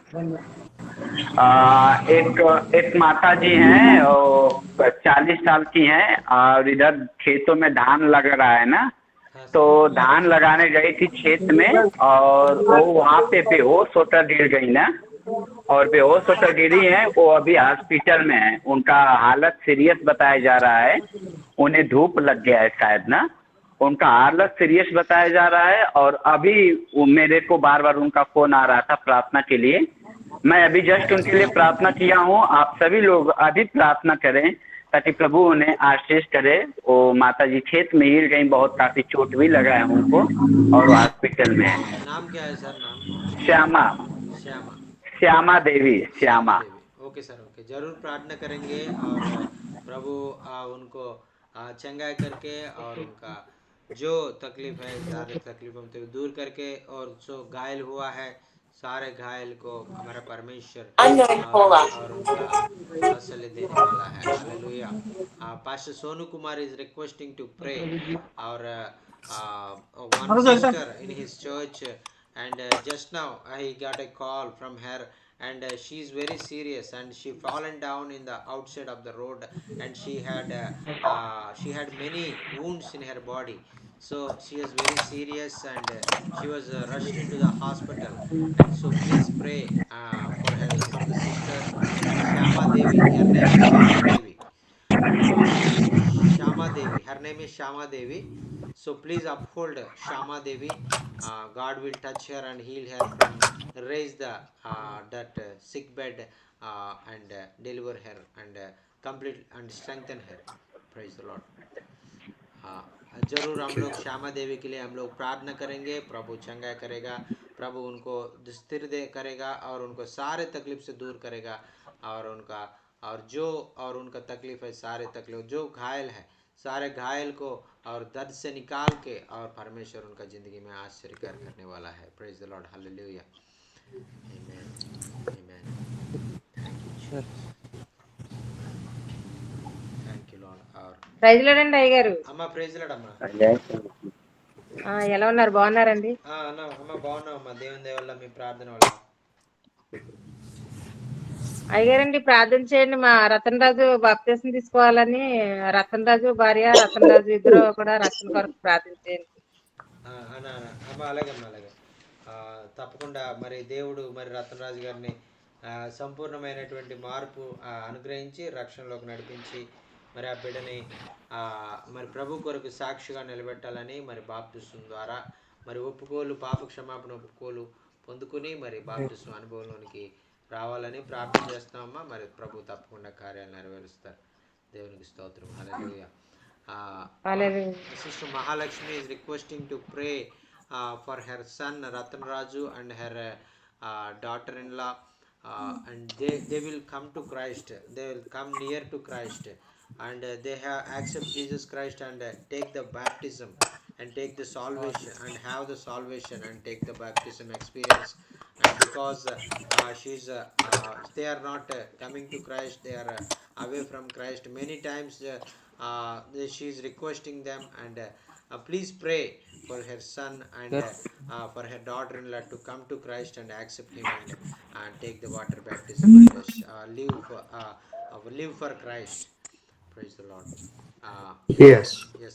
[SPEAKER 2] एक माता जी हैं, वो 40 साल की हैं और इधर खेतों में धान लग रहा है ना, तो धान लगाने गई थी खेत में और वो वहाँ पे बेहोश होकर गिर गई ना, और बेहोश होकर गिरी हैं। वो अभी हॉस्पिटल में है, उनका हालत सीरियस बताया जा रहा है। उन्हें धूप लग गया है शायद ना, उनका हालत सीरियस बताया जा रहा है। और अभी मेरे को बार बार उनका फोन आ रहा था प्रार्थना के लिए। मैं अभी जस्ट उनके लिए प्रार्थना किया हूँ। आप सभी लोग अभी प्रार्थना करें ताकि प्रभु उन्हें आशीष करे। वो माता जी खेत में गिर गई, बहुत काफी चोट भी लगा है उनको और हॉस्पिटल में है।
[SPEAKER 1] नाम क्या है सर? नाम
[SPEAKER 2] श्यामा,
[SPEAKER 1] श्यामा,
[SPEAKER 2] श्यामा देवी,
[SPEAKER 1] श्यामा
[SPEAKER 2] श्यामा।
[SPEAKER 1] देवी। ओके सर, ओके, जरूर प्रार्थना करेंगे और प्रभु उनको चंगा करके और उनका जो तकलीफ है सारे तकलीफों में दूर करके, और जो घायल हुआ है सारे घायल को हमारा परमेश्वर और उनका तसल्ली देने वाला है। Hallelujah. Pastor Sonu Kumar is requesting to pray, or one sister in his church, and just now he got a call from her, and she is very serious, and she fallen down in the outside of the road, and she had many wounds in her body. So she is very serious, and she was rushed into the hospital. And so please pray for the sister Shama Devi. Her name is Shama Devi. Shama Devi. Her name is Shama Devi. So please uphold Shama Devi. God will touch her and heal her from raise the that sick bed, and deliver her, and complete and strengthen her. Praise the Lord. हाँ, जरूर हम लोग श्यामा देवी के लिए हम लोग प्रार्थना करेंगे। प्रभु चंगा करेगा, प्रभु उनको स्थिर दे करेगा और उनको सारे तकलीफ से दूर करेगा, और उनका और उनका तकलीफ है सारे तकलीफ जो घायल है सारे घायल को और दर्द से निकाल के, और परमेश्वर उनका जिंदगी में आश्चर्य करने वाला है। Praise the Lord, hallelujah, amen, amen. Thank you Lord.
[SPEAKER 11] Praise Lord అండి అయ్యగారు.
[SPEAKER 1] అమ్మ ప్రైజ్ లార్డ్ అమ్మ.
[SPEAKER 11] ఎలా ఉన్నారు? బాగున్నారండి?
[SPEAKER 1] అమ్మ బాగున్నామమ్మా, దేవుని దయ వల్ల మీ ప్రార్థన వల్ల.
[SPEAKER 11] అయ్యగారండి ప్రార్థన చేయండి. మా రతన్ రాజు బాప్తిసం తీసుకోవాలని, రతన్ రాజు భార్య రతన్ రాజు ఇద్దరు కూడా రక్షణ కొరకు ప్రార్థన చేయండి.
[SPEAKER 1] అమ్మ అలాగమ్మా, అలాగే తప్పకుండా. మరి దేవుడు మరి రతన్ రాజు గారిని సంపూర్ణమైనటువంటి మార్పు అనుగ్రహించి రక్షణలోకి నడిపించి మరి ఆ బిడ్డని మరి ప్రభు కొరకు సాక్షిగా నిలబెట్టాలని, మరి బాప్తిసం ద్వారా మరి పాప క్షమాపణ ఒప్పుకోలు పొందుకుని మరి బాప్తిసం అనుభవంలోనికి రావాలని ప్రార్థన చేస్తామమ్మా. మరి ప్రభు తప్పకుండా కార్యాలు నెరవేరుస్తారు. దేవునికి స్తోత్రం, హల్లెలూయా. Sister Mahalakshmi is requesting to pray for her son Ratan Raju and her daughter-in-law, and they will come to Christ. They will come near to Christ, and they have accept Jesus Christ and take the baptism and take the salvation and have the salvation and take the baptism experience. And because they are not coming to Christ, they are away from Christ many times. She is requesting them, and please pray for her son and for her daughter-in-law to come to Christ and accept him, and take the water baptism and live for Christ. Praise the Lord.
[SPEAKER 5] Yes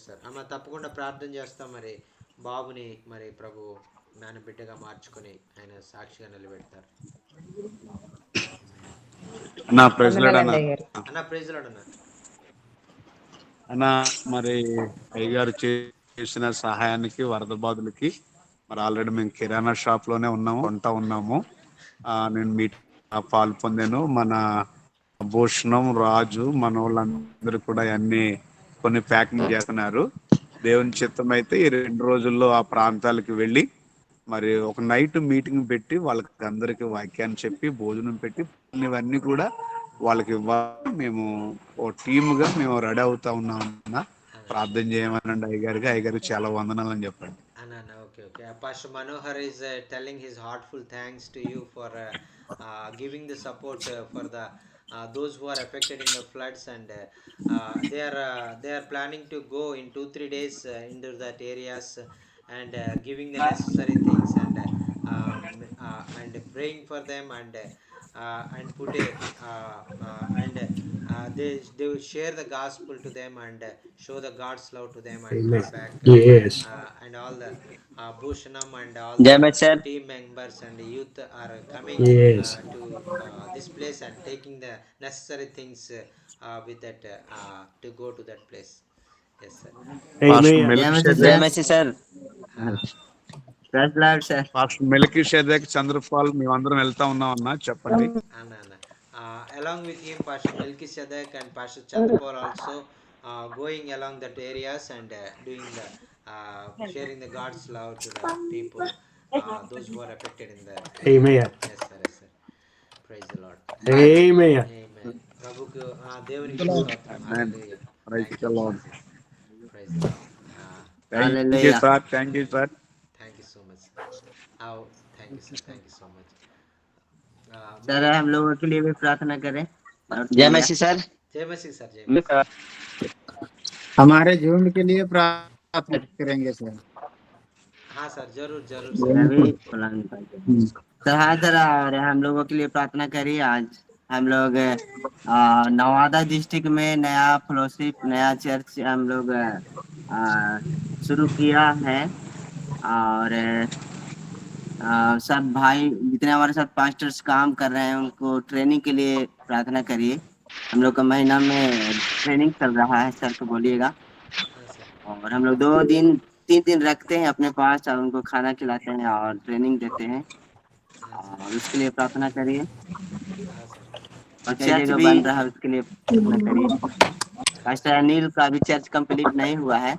[SPEAKER 1] sir. అమ్మ తప్పకుండా ప్రార్థన చేస్తాం. మరి బాబుని మరి ప్రభు నాన్న బిడ్డగా మార్చుకొని ఆయన సాక్షిగా నిలబెడతారు.
[SPEAKER 4] అన్నా ప్రైజ్ లార్డ్ అన్న.
[SPEAKER 1] అన్న ప్రైజ్ లార్డ్ అన్న.
[SPEAKER 4] అన్న మరి అయ్యగారు చేసిన సహాయానికి వరద బాధలకి మరి ఆల్రెడీ మేము కిరాణా షాప్ లోనే ఉన్నాము. నేను మీట్ పాలు పొందాను. మన భూషణం రాజు మన వాళ్ళందరూ కూడా అన్ని కొన్ని ప్యాకింగ్ చేస్తున్నారు. దేవుని చిత్తం అయితే ఈ 2 రోజుల్లో ఆ ప్రాంతాలకు వెళ్ళి మరి ఒక నైట్ మీటింగ్ పెట్టి వాళ్ళకి అందరికి వాక్యాన్ని చెప్పి భోజనం పెట్టి ఇవన్నీ కూడా వాళ్ళకి ఇవ్వాలి. మేము ఓ టీముగా మేము రెడీ అవుతా ఉన్నాం. ప్రార్థన చేయమనండి అయ్యగారికి చాలా వందనాలు అని చెప్పండి.
[SPEAKER 1] Okay. Pastor Manohar is telling his heartful thanks to you for giving the support for the those who are affected in the floods, and they are planning to go in 2-3 days into that areas, and giving the necessary things, and and praying for them, and put a and they will share the gospel to them, and show the God's love to them, and
[SPEAKER 5] Amen.
[SPEAKER 1] come back,
[SPEAKER 5] Yes.
[SPEAKER 1] and all the Bhushanam and all
[SPEAKER 3] जय
[SPEAKER 1] the
[SPEAKER 3] Masih sir.
[SPEAKER 1] team members and the youth are coming
[SPEAKER 5] Yes.
[SPEAKER 1] to this place and taking the necessary things with that to go to that place. Yes, sir.
[SPEAKER 4] Pastor
[SPEAKER 5] Amen.
[SPEAKER 3] जय
[SPEAKER 4] మెల్కి
[SPEAKER 3] मसीह जय
[SPEAKER 4] షేదక్
[SPEAKER 3] मसीह sir.
[SPEAKER 1] Uh,
[SPEAKER 3] praise lord sir.
[SPEAKER 4] Pastor Melki Shedak Chandrapal మేమందరం వెళ్తా ఉన్నాం అన్న చెప్పండి.
[SPEAKER 1] Anna. Along with him, Pastor Melchizedek and Pastor Chandapal also going along that areas and doing the sharing the God's love to the people, those who are affected in the area.
[SPEAKER 5] Amen.
[SPEAKER 1] Yes, sir. Yes, sir. Praise the Lord.
[SPEAKER 5] Amen.
[SPEAKER 1] Amen. ప్రభుకు దేవునికి స్తోత్రం.
[SPEAKER 4] Amen.
[SPEAKER 1] Hallelujah.
[SPEAKER 4] Praise
[SPEAKER 1] Thank
[SPEAKER 4] the
[SPEAKER 1] you,
[SPEAKER 4] Lord.
[SPEAKER 1] Jesus. Praise the Lord.
[SPEAKER 4] Thank you
[SPEAKER 3] hallelujah.
[SPEAKER 4] Sir, thank you sir.
[SPEAKER 1] Thank you so much. Oh, thank you, sir. Thank you so much.
[SPEAKER 3] Sir
[SPEAKER 1] May
[SPEAKER 3] हम लोगों के लिए भी प्रार्थना करें।
[SPEAKER 12] जय मसीह sir.
[SPEAKER 1] Jai Masih, sir. Jai Masih.
[SPEAKER 10] हमारे झुंड के लिए प्रार्थना करेंगे सर।
[SPEAKER 1] हाँ सर, जरूर जरूर सर।
[SPEAKER 3] रवि फलानी सर। हाँ सर, और हम लोगों के लिए प्रार्थना करिए। आज हम लोग नवादा डिस्ट्रिक्ट में नया फेलोशिप नया चर्च हम लोग शुरू किया है, और सब भाई जितने हमारे साथ पास्टर्स काम कर रहे हैं उनको ट्रेनिंग के लिए प्रार्थना करिए। हम लोग का महीना में ट्रेनिंग चल रहा है, सर को बोलिएगा।
[SPEAKER 1] हाँ सर।
[SPEAKER 3] और हम लोग 3 दिन रखते हैं अपने पास और उनको खाना खिलाते हैं और ट्रेनिंग देते हैं,
[SPEAKER 1] हाँ सर।
[SPEAKER 3] और उसके लिए प्रार्थना करिए।
[SPEAKER 1] हाँ सर।
[SPEAKER 3] और चर्च भी बन रहा है, उसके लिए प्रार्थना करिए। पास्टर अनिल का भी चर्च कंप्लीट नहीं हुआ है,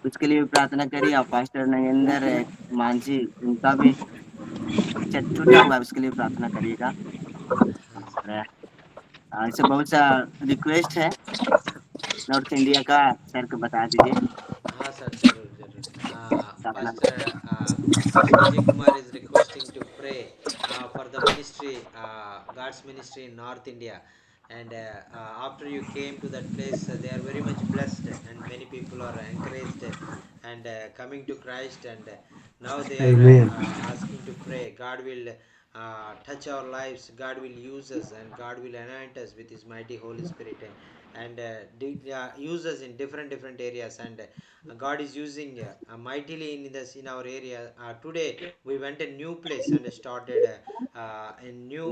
[SPEAKER 3] उसके लिए भी प्रार्थना करिए। और पास्टर नगेंद्र मांझी, उनका भी चर्च टूटा हुआ है, उसके लिए प्रार्थना करिएगा।
[SPEAKER 1] हाँ सर।
[SPEAKER 3] और ऐसे बहुत सा रिक्वेस्ट है नॉर्थ इंडिया का, सर को बता दीजिए।
[SPEAKER 1] हाँ सर, जरूर जरूर। Pastor Vijay Kumar is requesting to pray for the ministry, God's ministry in North India. And after you came to that place, they are very much blessed, and many people are encouraged and coming to Christ. And now they are
[SPEAKER 5] Amen.
[SPEAKER 1] asking to pray. God will touch our lives. God will use us, and God will anoint us with His mighty Holy Spirit, and use us in different areas. And God is using mightily in our area. Today we went a new place and started a new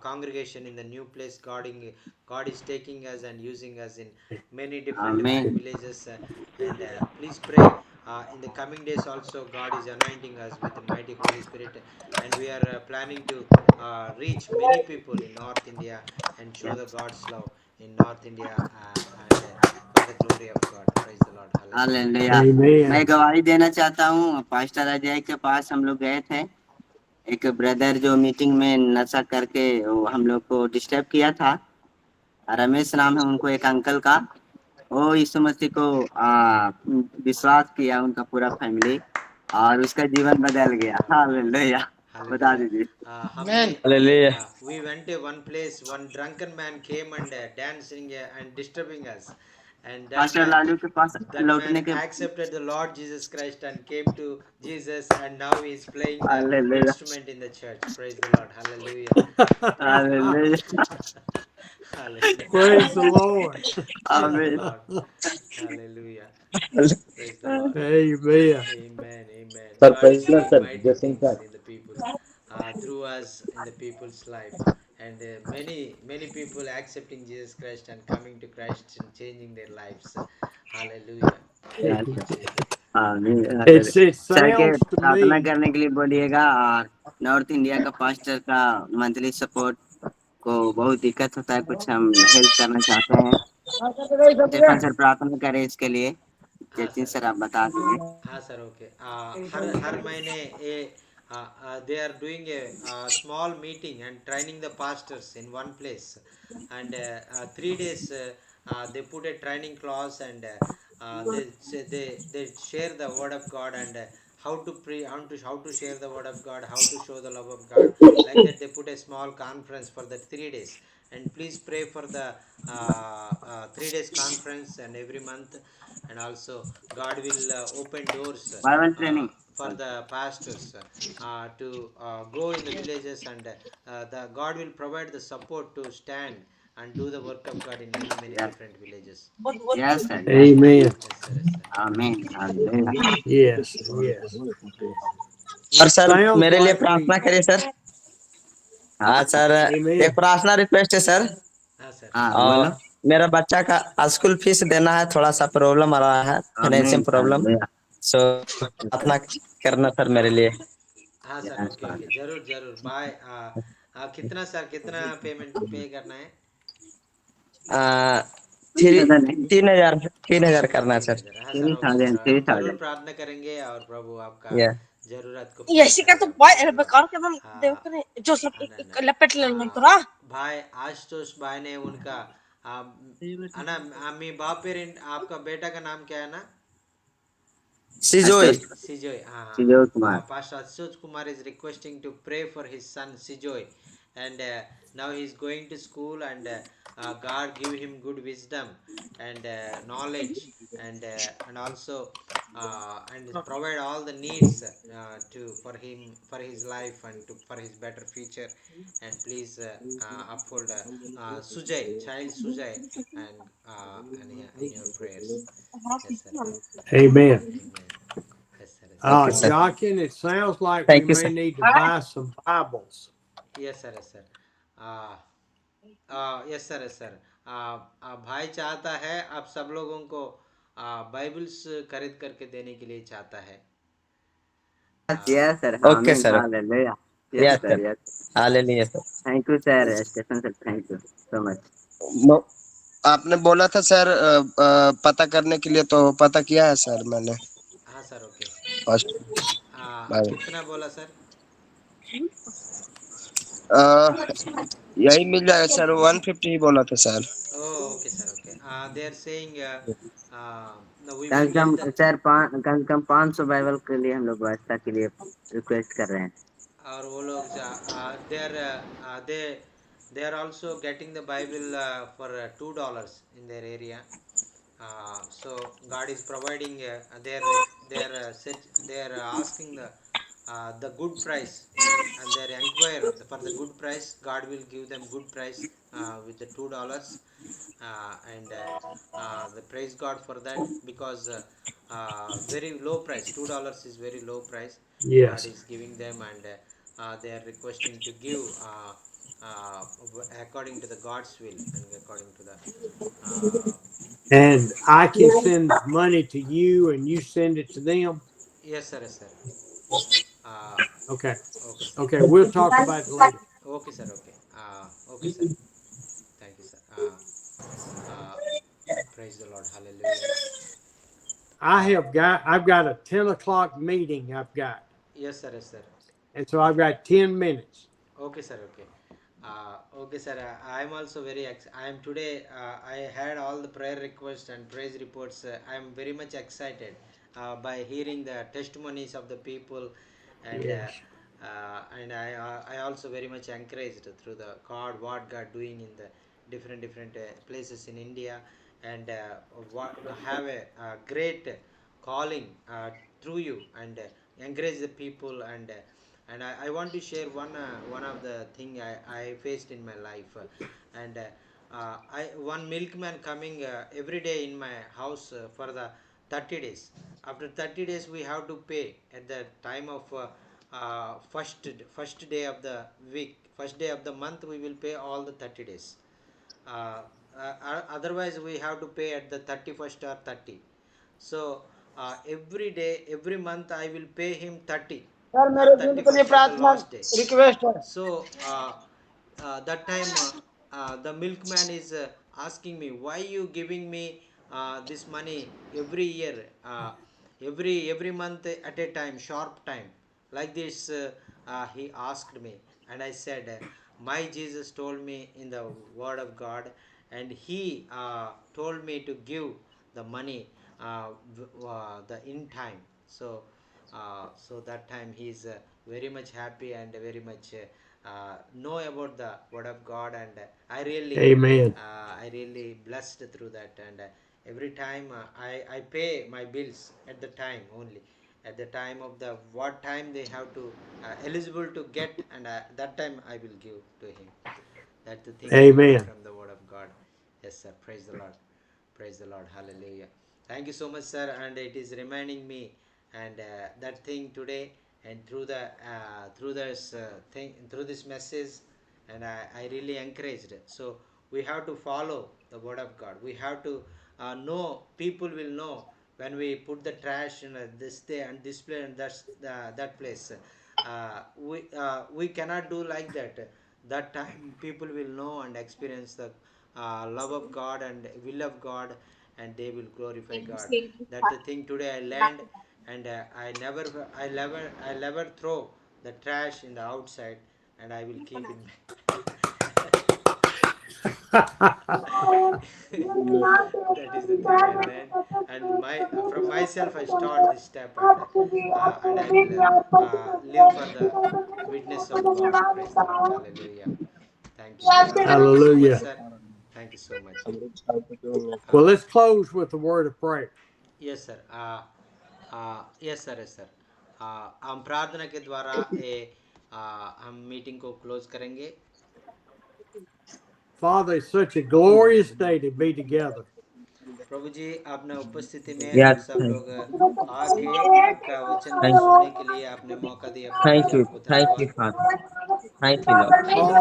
[SPEAKER 1] congregation in the new place. God is taking us and using us in many different
[SPEAKER 3] आमीन।
[SPEAKER 1] villages. And please pray. In the coming days also, God is anointing us with the mighty Holy Spirit, and we are planning to reach many people in North India and show the God's love in North India, and for the glory of God. Praise the Lord. Hallelujah.
[SPEAKER 3] Hallelujah. मैं
[SPEAKER 5] Amen.
[SPEAKER 3] गवाही देना चाहता हूँ। पास्टर अजय के पास हम लोग गए थे, एक ब्रदर जो मीटिंग में नशा करके वो हम लोग को डिस्टर्ब किया था, रमेश नाम है उनको, एक अंकल का। वो यीशु मसीह को विश्वास किया, उनका पूरा फैमिली, और उसका जीवन बदल गया। हालेलुया। बता
[SPEAKER 1] Hallelujah.
[SPEAKER 3] दीजिए।
[SPEAKER 12] Hallelujah.
[SPEAKER 1] We went to one place. One drunken man came and dancing and disturbing us, and
[SPEAKER 3] pastor Lalu के पास
[SPEAKER 1] that man
[SPEAKER 3] लौटने के
[SPEAKER 1] accepted the Lord Jesus Christ and came to Jesus, and now he is playing the
[SPEAKER 3] hallelujah.
[SPEAKER 1] instrument in the church. Praise the Lord. Hallelujah. Praise the Lord.
[SPEAKER 3] Hallelujah.
[SPEAKER 1] Hallelujah.
[SPEAKER 5] Praise the Lord.
[SPEAKER 1] Praise the
[SPEAKER 3] आमीन।
[SPEAKER 1] Lord. Hallelujah. Praise the Lord.
[SPEAKER 5] Amen.
[SPEAKER 1] Amen. Amen.
[SPEAKER 12] Sir
[SPEAKER 1] God is
[SPEAKER 12] praise Lord
[SPEAKER 1] doing
[SPEAKER 12] sir,
[SPEAKER 1] mighty
[SPEAKER 12] जय Singh
[SPEAKER 1] things
[SPEAKER 12] sir.
[SPEAKER 1] in the people, through us in the people's life, and many people accepting Jesus Christ and coming to Christ and changing their lives. Hallelujah. Thank you, Jesus.
[SPEAKER 3] आमीन।
[SPEAKER 5] It
[SPEAKER 3] सर के
[SPEAKER 5] sounds to
[SPEAKER 3] प्रार्थना
[SPEAKER 5] me,
[SPEAKER 3] करने के लिए बोलिएगा। और नॉर्थ इंडिया का पास्टर का मंथली सपोर्ट को बहुत दिक्कत होता है, कुछ हम हेल्प करना चाहते हैं। स्टेफन सर प्रार्थना करें इसके लिए।
[SPEAKER 1] हाँ
[SPEAKER 3] जतिन
[SPEAKER 1] सर।
[SPEAKER 3] सर आप बता दीजिए।
[SPEAKER 1] हाँ सर, ओके। हर महीने they are doing a small meeting and training the pastors in one place, and 3 days they put a training class, and they share the word of God, and how to pray, how to share the word of God, how to show the love of God. Like that, they put a small conference for the 3 days. And please pray for the 3 days conference and every month. And also God will open doors
[SPEAKER 3] Bible training.
[SPEAKER 1] for the pastors to go in the villages, and the God will provide the support to stand and do the work of God in many
[SPEAKER 3] Yes,
[SPEAKER 1] different villages.
[SPEAKER 3] yes, sir. Yes, sir.
[SPEAKER 5] Amen.
[SPEAKER 1] Yes, sir. Yes, sir.
[SPEAKER 3] Amen. Hallelujah.
[SPEAKER 5] Yes, yes.
[SPEAKER 12] और
[SPEAKER 5] It
[SPEAKER 12] सर
[SPEAKER 5] sounds
[SPEAKER 12] मेरे लिए
[SPEAKER 5] like
[SPEAKER 12] प्रार्थना
[SPEAKER 5] we,
[SPEAKER 12] करिए सर। हाँ सर, एक
[SPEAKER 5] amen.
[SPEAKER 12] प्रार्थना रिक्वेस्ट है सर।
[SPEAKER 1] Sir.
[SPEAKER 3] हाँ बोलो।
[SPEAKER 12] मेरा बच्चा का स्कूल फीस देना है, थोड़ा सा प्रॉब्लम आ रहा है, फाइनेंशियल
[SPEAKER 3] आमीन।
[SPEAKER 12] प्रॉब्लम।
[SPEAKER 3] हालेलुया।
[SPEAKER 12] सो प्रार्थना करना सर मेरे लिए।
[SPEAKER 1] हाँ sir,
[SPEAKER 3] yes
[SPEAKER 1] okay okay,
[SPEAKER 3] father.
[SPEAKER 1] जरूर जरूर। बाय। कितना सर, कितना पेमेंट पे करना है?
[SPEAKER 12] 3,000 करना है सर।
[SPEAKER 1] 3,000। हाँ सर, ओके सर,
[SPEAKER 3] 3,000,
[SPEAKER 1] हम जरूर
[SPEAKER 3] 3,000।
[SPEAKER 1] प्रार्थना करेंगे और प्रभु आपका
[SPEAKER 12] या
[SPEAKER 1] जरूरत को पूरा करेगा। भाई आशुतोष भाई ने उनका अना मी बाप पेरेंट, आपका बेटा का नाम क्या है ना?
[SPEAKER 12] Sijoy.
[SPEAKER 1] Sijoy.
[SPEAKER 3] Sijoy Kumar.
[SPEAKER 1] Pastor Ashoj Kumar is requesting to pray for his son Sijoy, and now he is going to school, and God give him good wisdom and knowledge, and also and provide all the needs to for him, for his life, and for his better future. And please uphold Sujay, child Sujay, and in your prayers. Yes sir.
[SPEAKER 5] Amen.
[SPEAKER 1] Amen. Yes sir. Yes sir.
[SPEAKER 12] Okay sir,
[SPEAKER 5] Joaquin, it sounds like we
[SPEAKER 12] thank you
[SPEAKER 5] may
[SPEAKER 12] sir.
[SPEAKER 5] need to buy some Bibles.
[SPEAKER 1] Yes sir. Yes sir. uh, yes sir, yes sir. भाई चाहता है आप सब लोगों को बाइबल्स खरीद करके देने के लिए चाहता है।
[SPEAKER 3] Yes sir.
[SPEAKER 12] Okay
[SPEAKER 3] amen.
[SPEAKER 12] Sir,
[SPEAKER 3] hallelujah. Yes
[SPEAKER 12] yes
[SPEAKER 3] sir.
[SPEAKER 12] Sir,
[SPEAKER 3] yes.
[SPEAKER 12] Hallelujah sir.
[SPEAKER 3] Thank you sir Stephen sir, thank you so much.
[SPEAKER 9] आपने बोला था सर पता करने के लिए, तो पता किया है सर मैंने।
[SPEAKER 1] हाँ सर, ओके।
[SPEAKER 9] फर्स्ट
[SPEAKER 1] कितना बोला सर?
[SPEAKER 9] यही मिल जाएगा सर, 150 ही बोला था sir.
[SPEAKER 1] Okay sir, okay. They are saying we
[SPEAKER 3] come
[SPEAKER 1] will
[SPEAKER 3] say
[SPEAKER 1] get
[SPEAKER 3] come
[SPEAKER 1] the,
[SPEAKER 3] sir come say come 500 Bible के लिए हम लोग व्यवस्था के लिए रिक्वेस्ट कर रहे हैं।
[SPEAKER 1] और वो लोग they are also getting the Bible for $2 in their area. So God is providing. They are asking the good price, and they inquire for the good price. God will give them good price with the $2, and the praise God for that, because very low price. $2 is very low price. God
[SPEAKER 5] Yes.
[SPEAKER 1] is giving them, and they are requesting to give uh, according to the God's will and according to the. Uh,
[SPEAKER 5] And I can send money to you and you send it to them.
[SPEAKER 1] yes, sir. Yes, sir.
[SPEAKER 5] Okay.
[SPEAKER 1] Okay, sir.
[SPEAKER 5] Okay. We'll talk about it later.
[SPEAKER 1] Okay, sir. Okay. Okay, sir. Thank you, sir. Uh, praise the Lord. Hallelujah.
[SPEAKER 5] I've got a 10 o'clock meeting I've got.
[SPEAKER 1] Yes, sir. Yes, sir.
[SPEAKER 5] And so I've got 10 minutes.
[SPEAKER 1] Okay, sir. Okay. Okay, sir. I'm also very. I am today. I had all the prayer requests and praise reports. I am very much excited by hearing the testimonies of the people, and
[SPEAKER 5] Yes.
[SPEAKER 1] I also very much encouraged through the God, what God doing in the different places in India, and what have a great calling through you, and encourage the people, and I want to share one of the thing I faced in my life, and one milkman coming every day in my house for the 30 days. After 30 days we have to pay at the time of first day of the week, first day of the month, we will pay all the 30 days. Otherwise we have to pay at the 31st or 30. So every day, every month I will pay him 30,
[SPEAKER 8] sir मेरे
[SPEAKER 1] and
[SPEAKER 8] दिन के लिए
[SPEAKER 1] 31st is the
[SPEAKER 8] प्रार्थना
[SPEAKER 1] last day.
[SPEAKER 8] रिक्वेस्ट है।
[SPEAKER 1] So that time the milkman is asking me, why you giving me this money every year, every month at a time, sharp time, like this? He asked me, and I said, my Jesus told me in the word of God, and he told me to give the money the in time. So that time he is very much happy and very much know about the word of God, and
[SPEAKER 5] Amen.
[SPEAKER 1] I really blessed through that, and every time I pay my bills at the time only, at the time of the what time they have to eligible to get, and that time I will give to him. That's the thing we learn
[SPEAKER 5] Amen.
[SPEAKER 1] from the word of God. Yes, sir. Praise the Lord. Praise the Lord. Hallelujah. Thank you so much, sir. And it is reminding me and that thing today, and through the through this thing, through this message, and I really encouraged it. So we have to follow the word of God. We have to know. People will know when we put the trash in this day and display and that's that place. We cannot do like that. That time people will know and experience the love of God and will of God, and they will glorify God. That's the thing today I learned, and I never throw the trash in the outside, and I will keep in that is the thing I learned, and my from myself I start this step, and I will live for the witness of God. Praise the Lord. Hallelujah. Thank you. Thank you so much,
[SPEAKER 5] Hallelujah.
[SPEAKER 1] sir. Thank you so much.
[SPEAKER 5] Well, let's close with a word of prayer.
[SPEAKER 1] Yes, sir. Yes, sir. Yes, sir. हम प्रार्थना के द्वारा हम मीटिंग को क्लोज करेंगे.
[SPEAKER 5] Father, it's such a glorious day to be together.
[SPEAKER 1] प्रभु जी, आपने उपस्थिति में हम
[SPEAKER 12] Yes,
[SPEAKER 1] सब लोग आके आपका वचन को
[SPEAKER 12] thank,
[SPEAKER 1] सुनने के लिए आपने मौका दिया. प्रभु जी, आपको
[SPEAKER 12] thank you,
[SPEAKER 1] धन्यवाद.
[SPEAKER 12] Father. Thank you, Lord.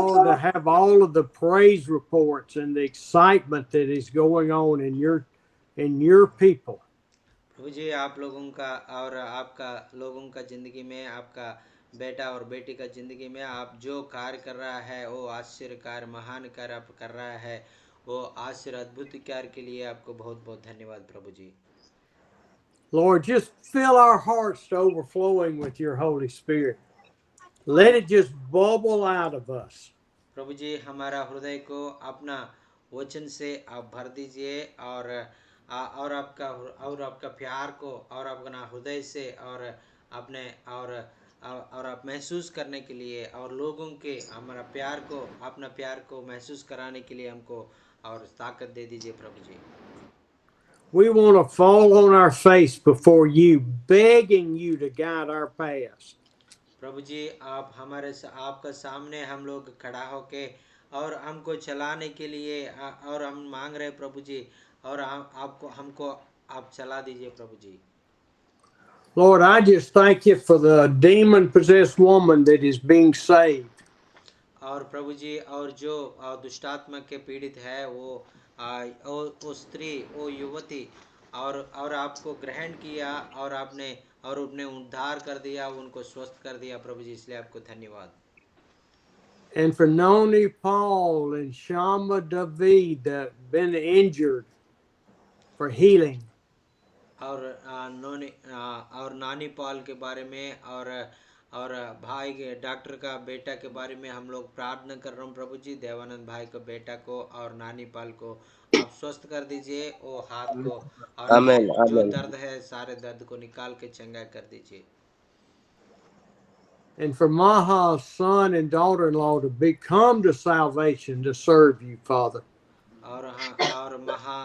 [SPEAKER 5] Oh, to have all of the praise reports and the excitement that is going on in your people.
[SPEAKER 1] प्रभु जी, आप लोगों का और आपका लोगों का जिंदगी में, आपका बेटा और बेटी का जिंदगी में आप जो कार्य कर रहा है वो आश्चर्य कार्य, महान कार्य आप कर रहा है. वो आश्चर्य अद्भुत कार्य के लिए आपको बहुत बहुत धन्यवाद प्रभु जी.
[SPEAKER 5] Lord, just fill our hearts to overflowing with your Holy Spirit. Let it just bubble out of us.
[SPEAKER 1] प्रभु जी, हमारा हृदय को अपना वचन से आप भर दीजिए, और आपका प्यार को और अपना हृदय से और अपने और आप महसूस करने के लिए, और लोगों के हमारा प्यार को, अपना प्यार को महसूस कराने के लिए हमको और ताकत दे दीजिए प्रभु जी.
[SPEAKER 5] We want to fall on our face before you, begging you to guide our paths.
[SPEAKER 1] प्रभु जी, आप आपका सामने हम लोग खड़ा होके और हमको चलाने के लिए और हम मांग रहे प्रभु जी, और हमको आप चला दीजिए प्रभु जी.
[SPEAKER 5] Lord, I just thank you for the demon-possessed woman that is being saved.
[SPEAKER 1] और प्रभु जी, और जो दुष्टात्मा के पीड़ित है वो स्त्री, वो युवती, और आपको ग्रहण किया, और उन्हें उद्धार कर दिया, उनको स्वस्थ कर दिया प्रभु जी, इसलिए आपको धन्यवाद.
[SPEAKER 5] And for Noni Paul and Shama David that have been injured, for healing.
[SPEAKER 1] और नानी पाल के बारे में, और भाई के डॉक्टर का बेटा के बारे में हम लोग प्रार्थना कर रहे हैं प्रभु जी. देवानंद भाई को, बेटा को और नानी पाल को आप स्वस्थ कर दीजिए, वो हाथ को, और
[SPEAKER 9] आमेन,
[SPEAKER 1] जो
[SPEAKER 9] आमेन.
[SPEAKER 1] दर्द है सारे दर्द को निकाल के चंगा कर दीजिए.
[SPEAKER 5] And for Maha's son and daughter-in-law to become to salvation to serve you, Father.
[SPEAKER 1] और महा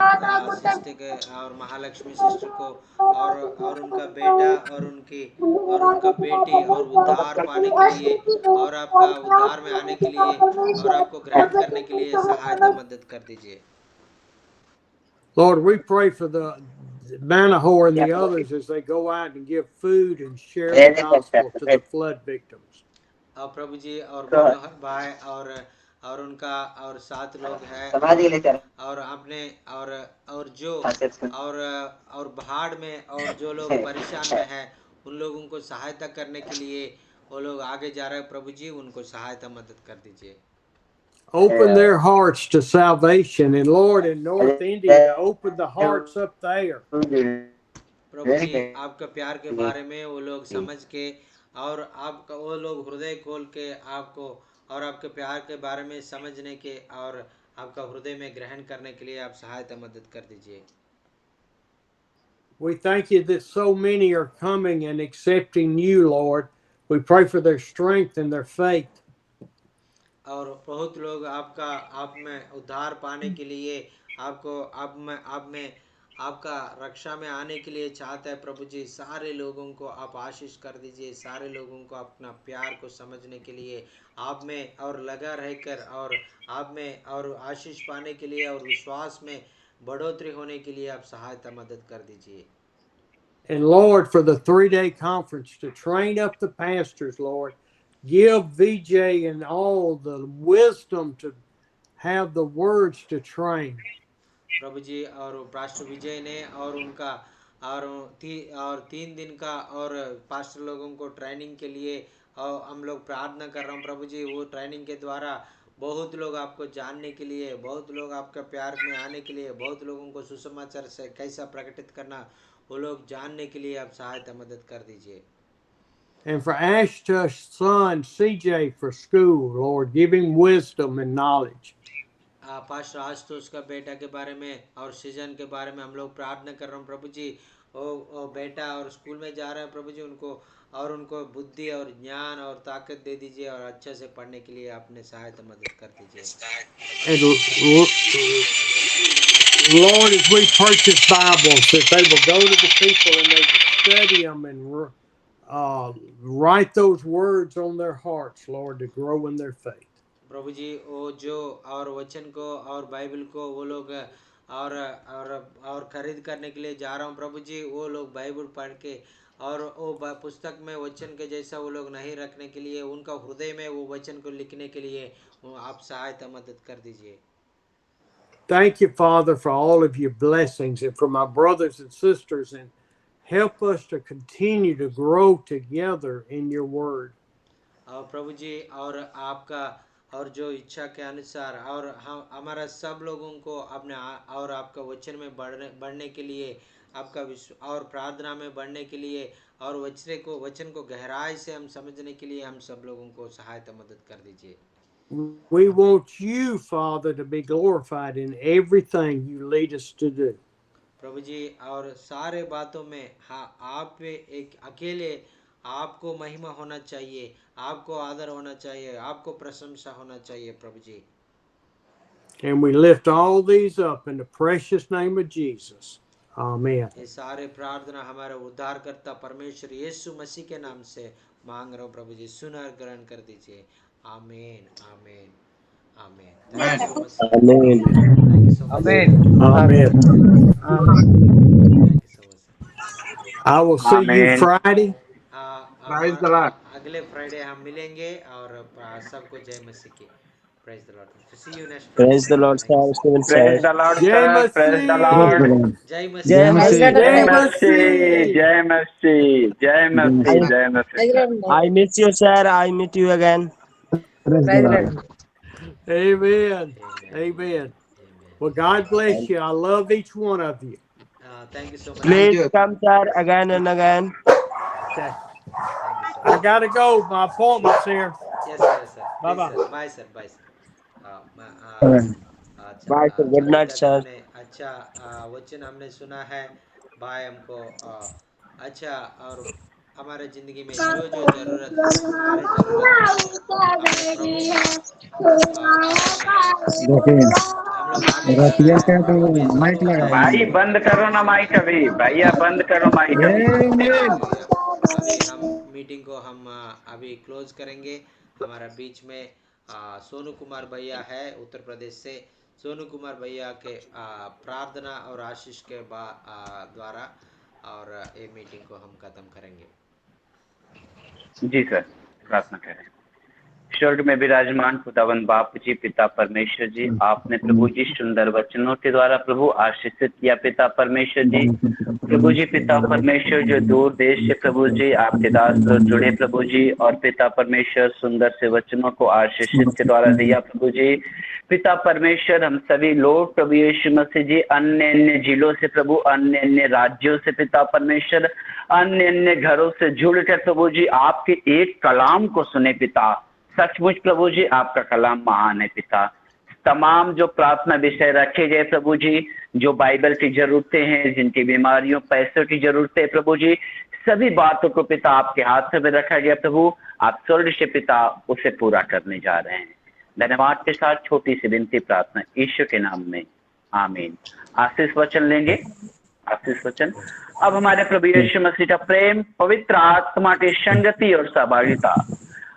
[SPEAKER 1] सिस्टर के और महालक्ष्मी सिस्टर को, और उनका बेटा और उनका बेटी और उद्धार पाने के लिए, और आपका उद्धार में आने के लिए, और आपको ग्रहण करने के लिए सहायता मदद कर दीजिए.
[SPEAKER 5] Lord, we pray for the Manahor and the others as they go out and give food and share the gospel to the flood victims.
[SPEAKER 1] और प्रभु जी, और मनोहर भाई और उनका और 7 लोग हैं, और आपने और जो और बाढ़ में और जो लोग परेशान में हैं, उन लोगों को सहायता करने के लिए वो लोग आगे जा रहे हैं प्रभु जी, उनको सहायता मदद कर दीजिए.
[SPEAKER 5] Open their hearts to salvation, and Lord, in North India, open the hearts up there.
[SPEAKER 1] प्रभु जी, आपका प्यार के बारे में वो लोग समझ के, और आपका वो लोग हृदय खोल के आपको और आपके प्यार के बारे में समझने के, और आपका हृदय में ग्रहण करने के लिए आप सहायता मदद कर दीजिए.
[SPEAKER 5] We thank you that so many are coming and accepting you, Lord. We pray for their strength and their faith.
[SPEAKER 1] और बहुत लोग आप में उद्धार पाने के लिए, आप में आपका रक्षा में आने के लिए चाहता है प्रभु जी। सारे लोगों को आप आशीष कर दीजिए, सारे लोगों को अपना प्यार को समझने के लिए आप में और लगा रहकर और आप में और आशीष पाने के लिए और विश्वास में बढ़ोतरी होने के लिए आप सहायता मदद कर दीजिए।
[SPEAKER 5] And Lord, for the 3-day conference to train up the pastors, Lord, give VJ and all the wisdom to have the words to train.
[SPEAKER 1] प्रभु जी और पास्टर विजय ने और उनका और 3 दिन का और पास्टर लोगों को ट्रेनिंग के लिए और हम लोग प्रार्थना कर रहा हूँ प्रभु जी। वो ट्रेनिंग के द्वारा बहुत लोग आपको जानने के लिए, बहुत लोग आपका प्यार में आने के लिए, बहुत लोगों को सुसमाचार से कैसा प्रकटित करना वो लोग जानने के लिए आप सहायता मदद कर दीजिए।
[SPEAKER 5] And for Ashta's son, CJ, for school, Lord, give him wisdom and knowledge.
[SPEAKER 1] Pastor आज तो उसका बेटा के बारे में और सीजन के बारे में हम लोग प्रार्थना कर रहे हैं प्रभु जी। वो बेटा और स्कूल में जा रहा है प्रभु जी, उनको बुद्धि और ज्ञान और ताकत दे दीजिए और अच्छे से पढ़ने के लिए आपने सहायता मदद कर दीजिए।
[SPEAKER 5] And Lord, as we purchase Bibles, that they will go to the people and they will study them and write those words on their hearts, Lord, to grow in their faith.
[SPEAKER 1] प्रभु जी वो जो और वचन को और बाइबल को वो लोग और खरीद करने के लिए जा रहा हूँ प्रभु जी। वो लोग बाइबल पढ़ के और वो पुस्तक में वचन के जैसा वो लोग नहीं रखने के लिए, उनका हृदय में वो वचन को लिखने के लिए आप सहायता मदद कर दीजिए।
[SPEAKER 5] Thank you, Father, for all of your blessings and for my brothers and sisters, and help us to continue to grow together in your word.
[SPEAKER 1] और प्रभु जी और आपका और जो इच्छा के अनुसार और हम हमारा सब लोगों को अपने और आपका वचन में बढ़ने के लिए, आपका विश्व और प्रार्थना में बढ़ने के लिए और वचन को गहराई से हम समझने के लिए हम सब लोगों को सहायता मदद कर दीजिए।
[SPEAKER 5] We want you, Father, to be glorified in everything you lead us to do.
[SPEAKER 1] प्रभु जी और सारे बातों में आप एक अकेले आपको महिमा होना चाहिए, आपको आदर होना चाहिए, आपको प्रशंसा होना चाहिए प्रभु जी।
[SPEAKER 5] And we lift all these up in the precious name of Jesus. Amen.
[SPEAKER 1] ये सारे प्रार्थना हमारे उद्धारकर्ता परमेश्वर यीशु मसीह के नाम से मांग रहा हूँ प्रभु जी, सुन और ग्रहण कर दीजिए। आमीन आमीन आमीन। Thank you so much, sir.
[SPEAKER 12] Amen.
[SPEAKER 1] Thank you so much, sir.
[SPEAKER 5] Amen.
[SPEAKER 1] Thank you so much, sir.
[SPEAKER 5] I will see you
[SPEAKER 2] Amen.
[SPEAKER 5] Friday.
[SPEAKER 10] Praise the Lord.
[SPEAKER 1] अगले फ्राइडे हम मिलेंगे और सबको जय मसीह की। Praise the Lord. See you next
[SPEAKER 12] Praise the
[SPEAKER 1] Friday.
[SPEAKER 12] Lord,
[SPEAKER 1] Thank you,
[SPEAKER 12] sir.
[SPEAKER 1] sir.
[SPEAKER 12] Stephen,
[SPEAKER 2] Praise
[SPEAKER 12] sir.
[SPEAKER 2] the Lord,
[SPEAKER 5] Jai
[SPEAKER 2] sir. Praise the
[SPEAKER 5] Masih.
[SPEAKER 2] Lord.
[SPEAKER 1] जय मसीह।
[SPEAKER 12] Jai Masih.
[SPEAKER 2] जय
[SPEAKER 5] Jai
[SPEAKER 2] मसीह,
[SPEAKER 5] Masih.
[SPEAKER 2] जय मसीह, जय मसीह, जय मसीह।
[SPEAKER 12] I miss you, sir. I meet you again.
[SPEAKER 5] Amen.
[SPEAKER 1] Amen.
[SPEAKER 5] Amen. Well, God bless you. I love each one of you.
[SPEAKER 1] Thank you so much.
[SPEAKER 10] Thank
[SPEAKER 12] Please
[SPEAKER 10] you.
[SPEAKER 12] come, sir, again and again.
[SPEAKER 5] Okay.
[SPEAKER 1] Thank you so
[SPEAKER 5] I
[SPEAKER 1] much.
[SPEAKER 5] gotta go. My appointment's here.
[SPEAKER 1] Yes, sir.
[SPEAKER 5] Bye
[SPEAKER 1] Please,
[SPEAKER 5] bye.
[SPEAKER 1] sir. Bye, sir. Bye, sir. अच्छा
[SPEAKER 12] Bye, sir. Good
[SPEAKER 1] अभी
[SPEAKER 12] night,
[SPEAKER 1] तक
[SPEAKER 12] sir.
[SPEAKER 1] हमने अच्छा वचन हमने सुना है। भाई हमको अच्छा और हमारे जिंदगी में जो जो जरूरत है, हमारे जरूरत हमें प्रभु हम लोग आगे बढ़ रहे हैं। प्रभु में संतोष है।
[SPEAKER 2] भाई बंद करो ना माइक अभी, भैया बंद करो माइक अभी।
[SPEAKER 1] हालेलुया। अभी हम मीटिंग को हम अभी क्लोज करेंगे। हमारा बीच में सोनू कुमार भैया है उत्तर प्रदेश से। सोनू कुमार भैया के प्रार्थना और आशीष के द्वारा और ये मीटिंग को हम खत्म करेंगे।
[SPEAKER 2] जी सर, प्रार्थना करें। स्वर्ग में विराजमान खुदावन बाप जी, पिता परमेश्वर जी, आपने प्रभु जी सुंदर वचनों के द्वारा प्रभु आशीषित किया पिता परमेश्वर जी। प्रभु जी पिता परमेश्वर जो दूर देश से प्रभु जी आपके दास लोग जुड़े प्रभु जी, और पिता परमेश्वर सुंदर से वचनों को आशीषित के द्वारा दिया प्रभु जी। पिता परमेश्वर हम सभी लोग प्रभु यीशु मसीह जी अन्य अन्य जिलों से प्रभु, अन्य अन्य राज्यों से पिता परमेश्वर, अन्य अन्य घरों से जुड़कर प्रभु जी आपके एक कलाम को सुने पिता। सचमुच प्रभु जी आपका कलाम महान है पिता। तमाम जो प्रार्थना विषय रखे गए प्रभु जी, जो बाइबल की जरूरतें हैं, जिनकी बीमारियों पैसों की जरूरत है प्रभु जी, सभी बातों को पिता आपके हाथ में रखा गया प्रभु। आप स्वर्ग से पिता उसे पूरा करने जा रहे हैं। धन्यवाद के साथ छोटी सी विनती प्रार्थना ईश्वर के नाम में, आमीन। आशीष वचन लेंगे। आशीष वचन। अब हमारे प्रभु यीशु मसीह का प्रेम, पवित्र आत्मा की संगति और सहभागिता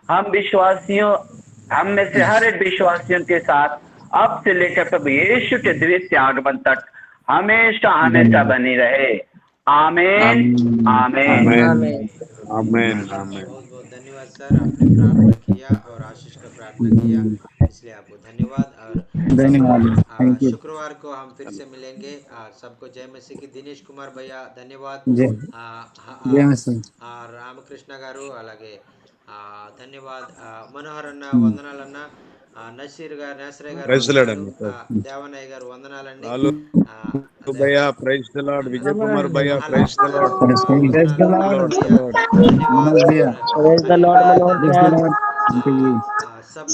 [SPEAKER 2] हम में से हर एक विश्वासियों के साथ अब से लेकर प्रभु यीशु के द्वितीय आगमन तक हमेशा हमेशा बनी रहे। आमीन आमीन
[SPEAKER 4] आमीन आमीन।
[SPEAKER 1] बहुत बहुत धन्यवाद सर, आपने प्रार्थना किया और आशीष का प्रार्थना किया, इसलिए आपको धन्यवाद। और शुक्रवार को हम फिर से मिलेंगे। सबको जय मसीह की। दिनेश कुमार भैया धन्यवाद। రామకృష్ణ గారు అలాగే ధన్యవాద్। మనోహర్ అన్న వందనాలన్న, నసీర్ గారు, నేసరే గారు వందనాలు, దేవనయ్య గారు వందనాలండి।
[SPEAKER 4] భయ్యా praise the lord, Vijay Kumar భయ్యా ప్రైజ్ ది లార్డ్,
[SPEAKER 1] ధన్యవాद।
[SPEAKER 8] Praise the lord Manohar.
[SPEAKER 1] सब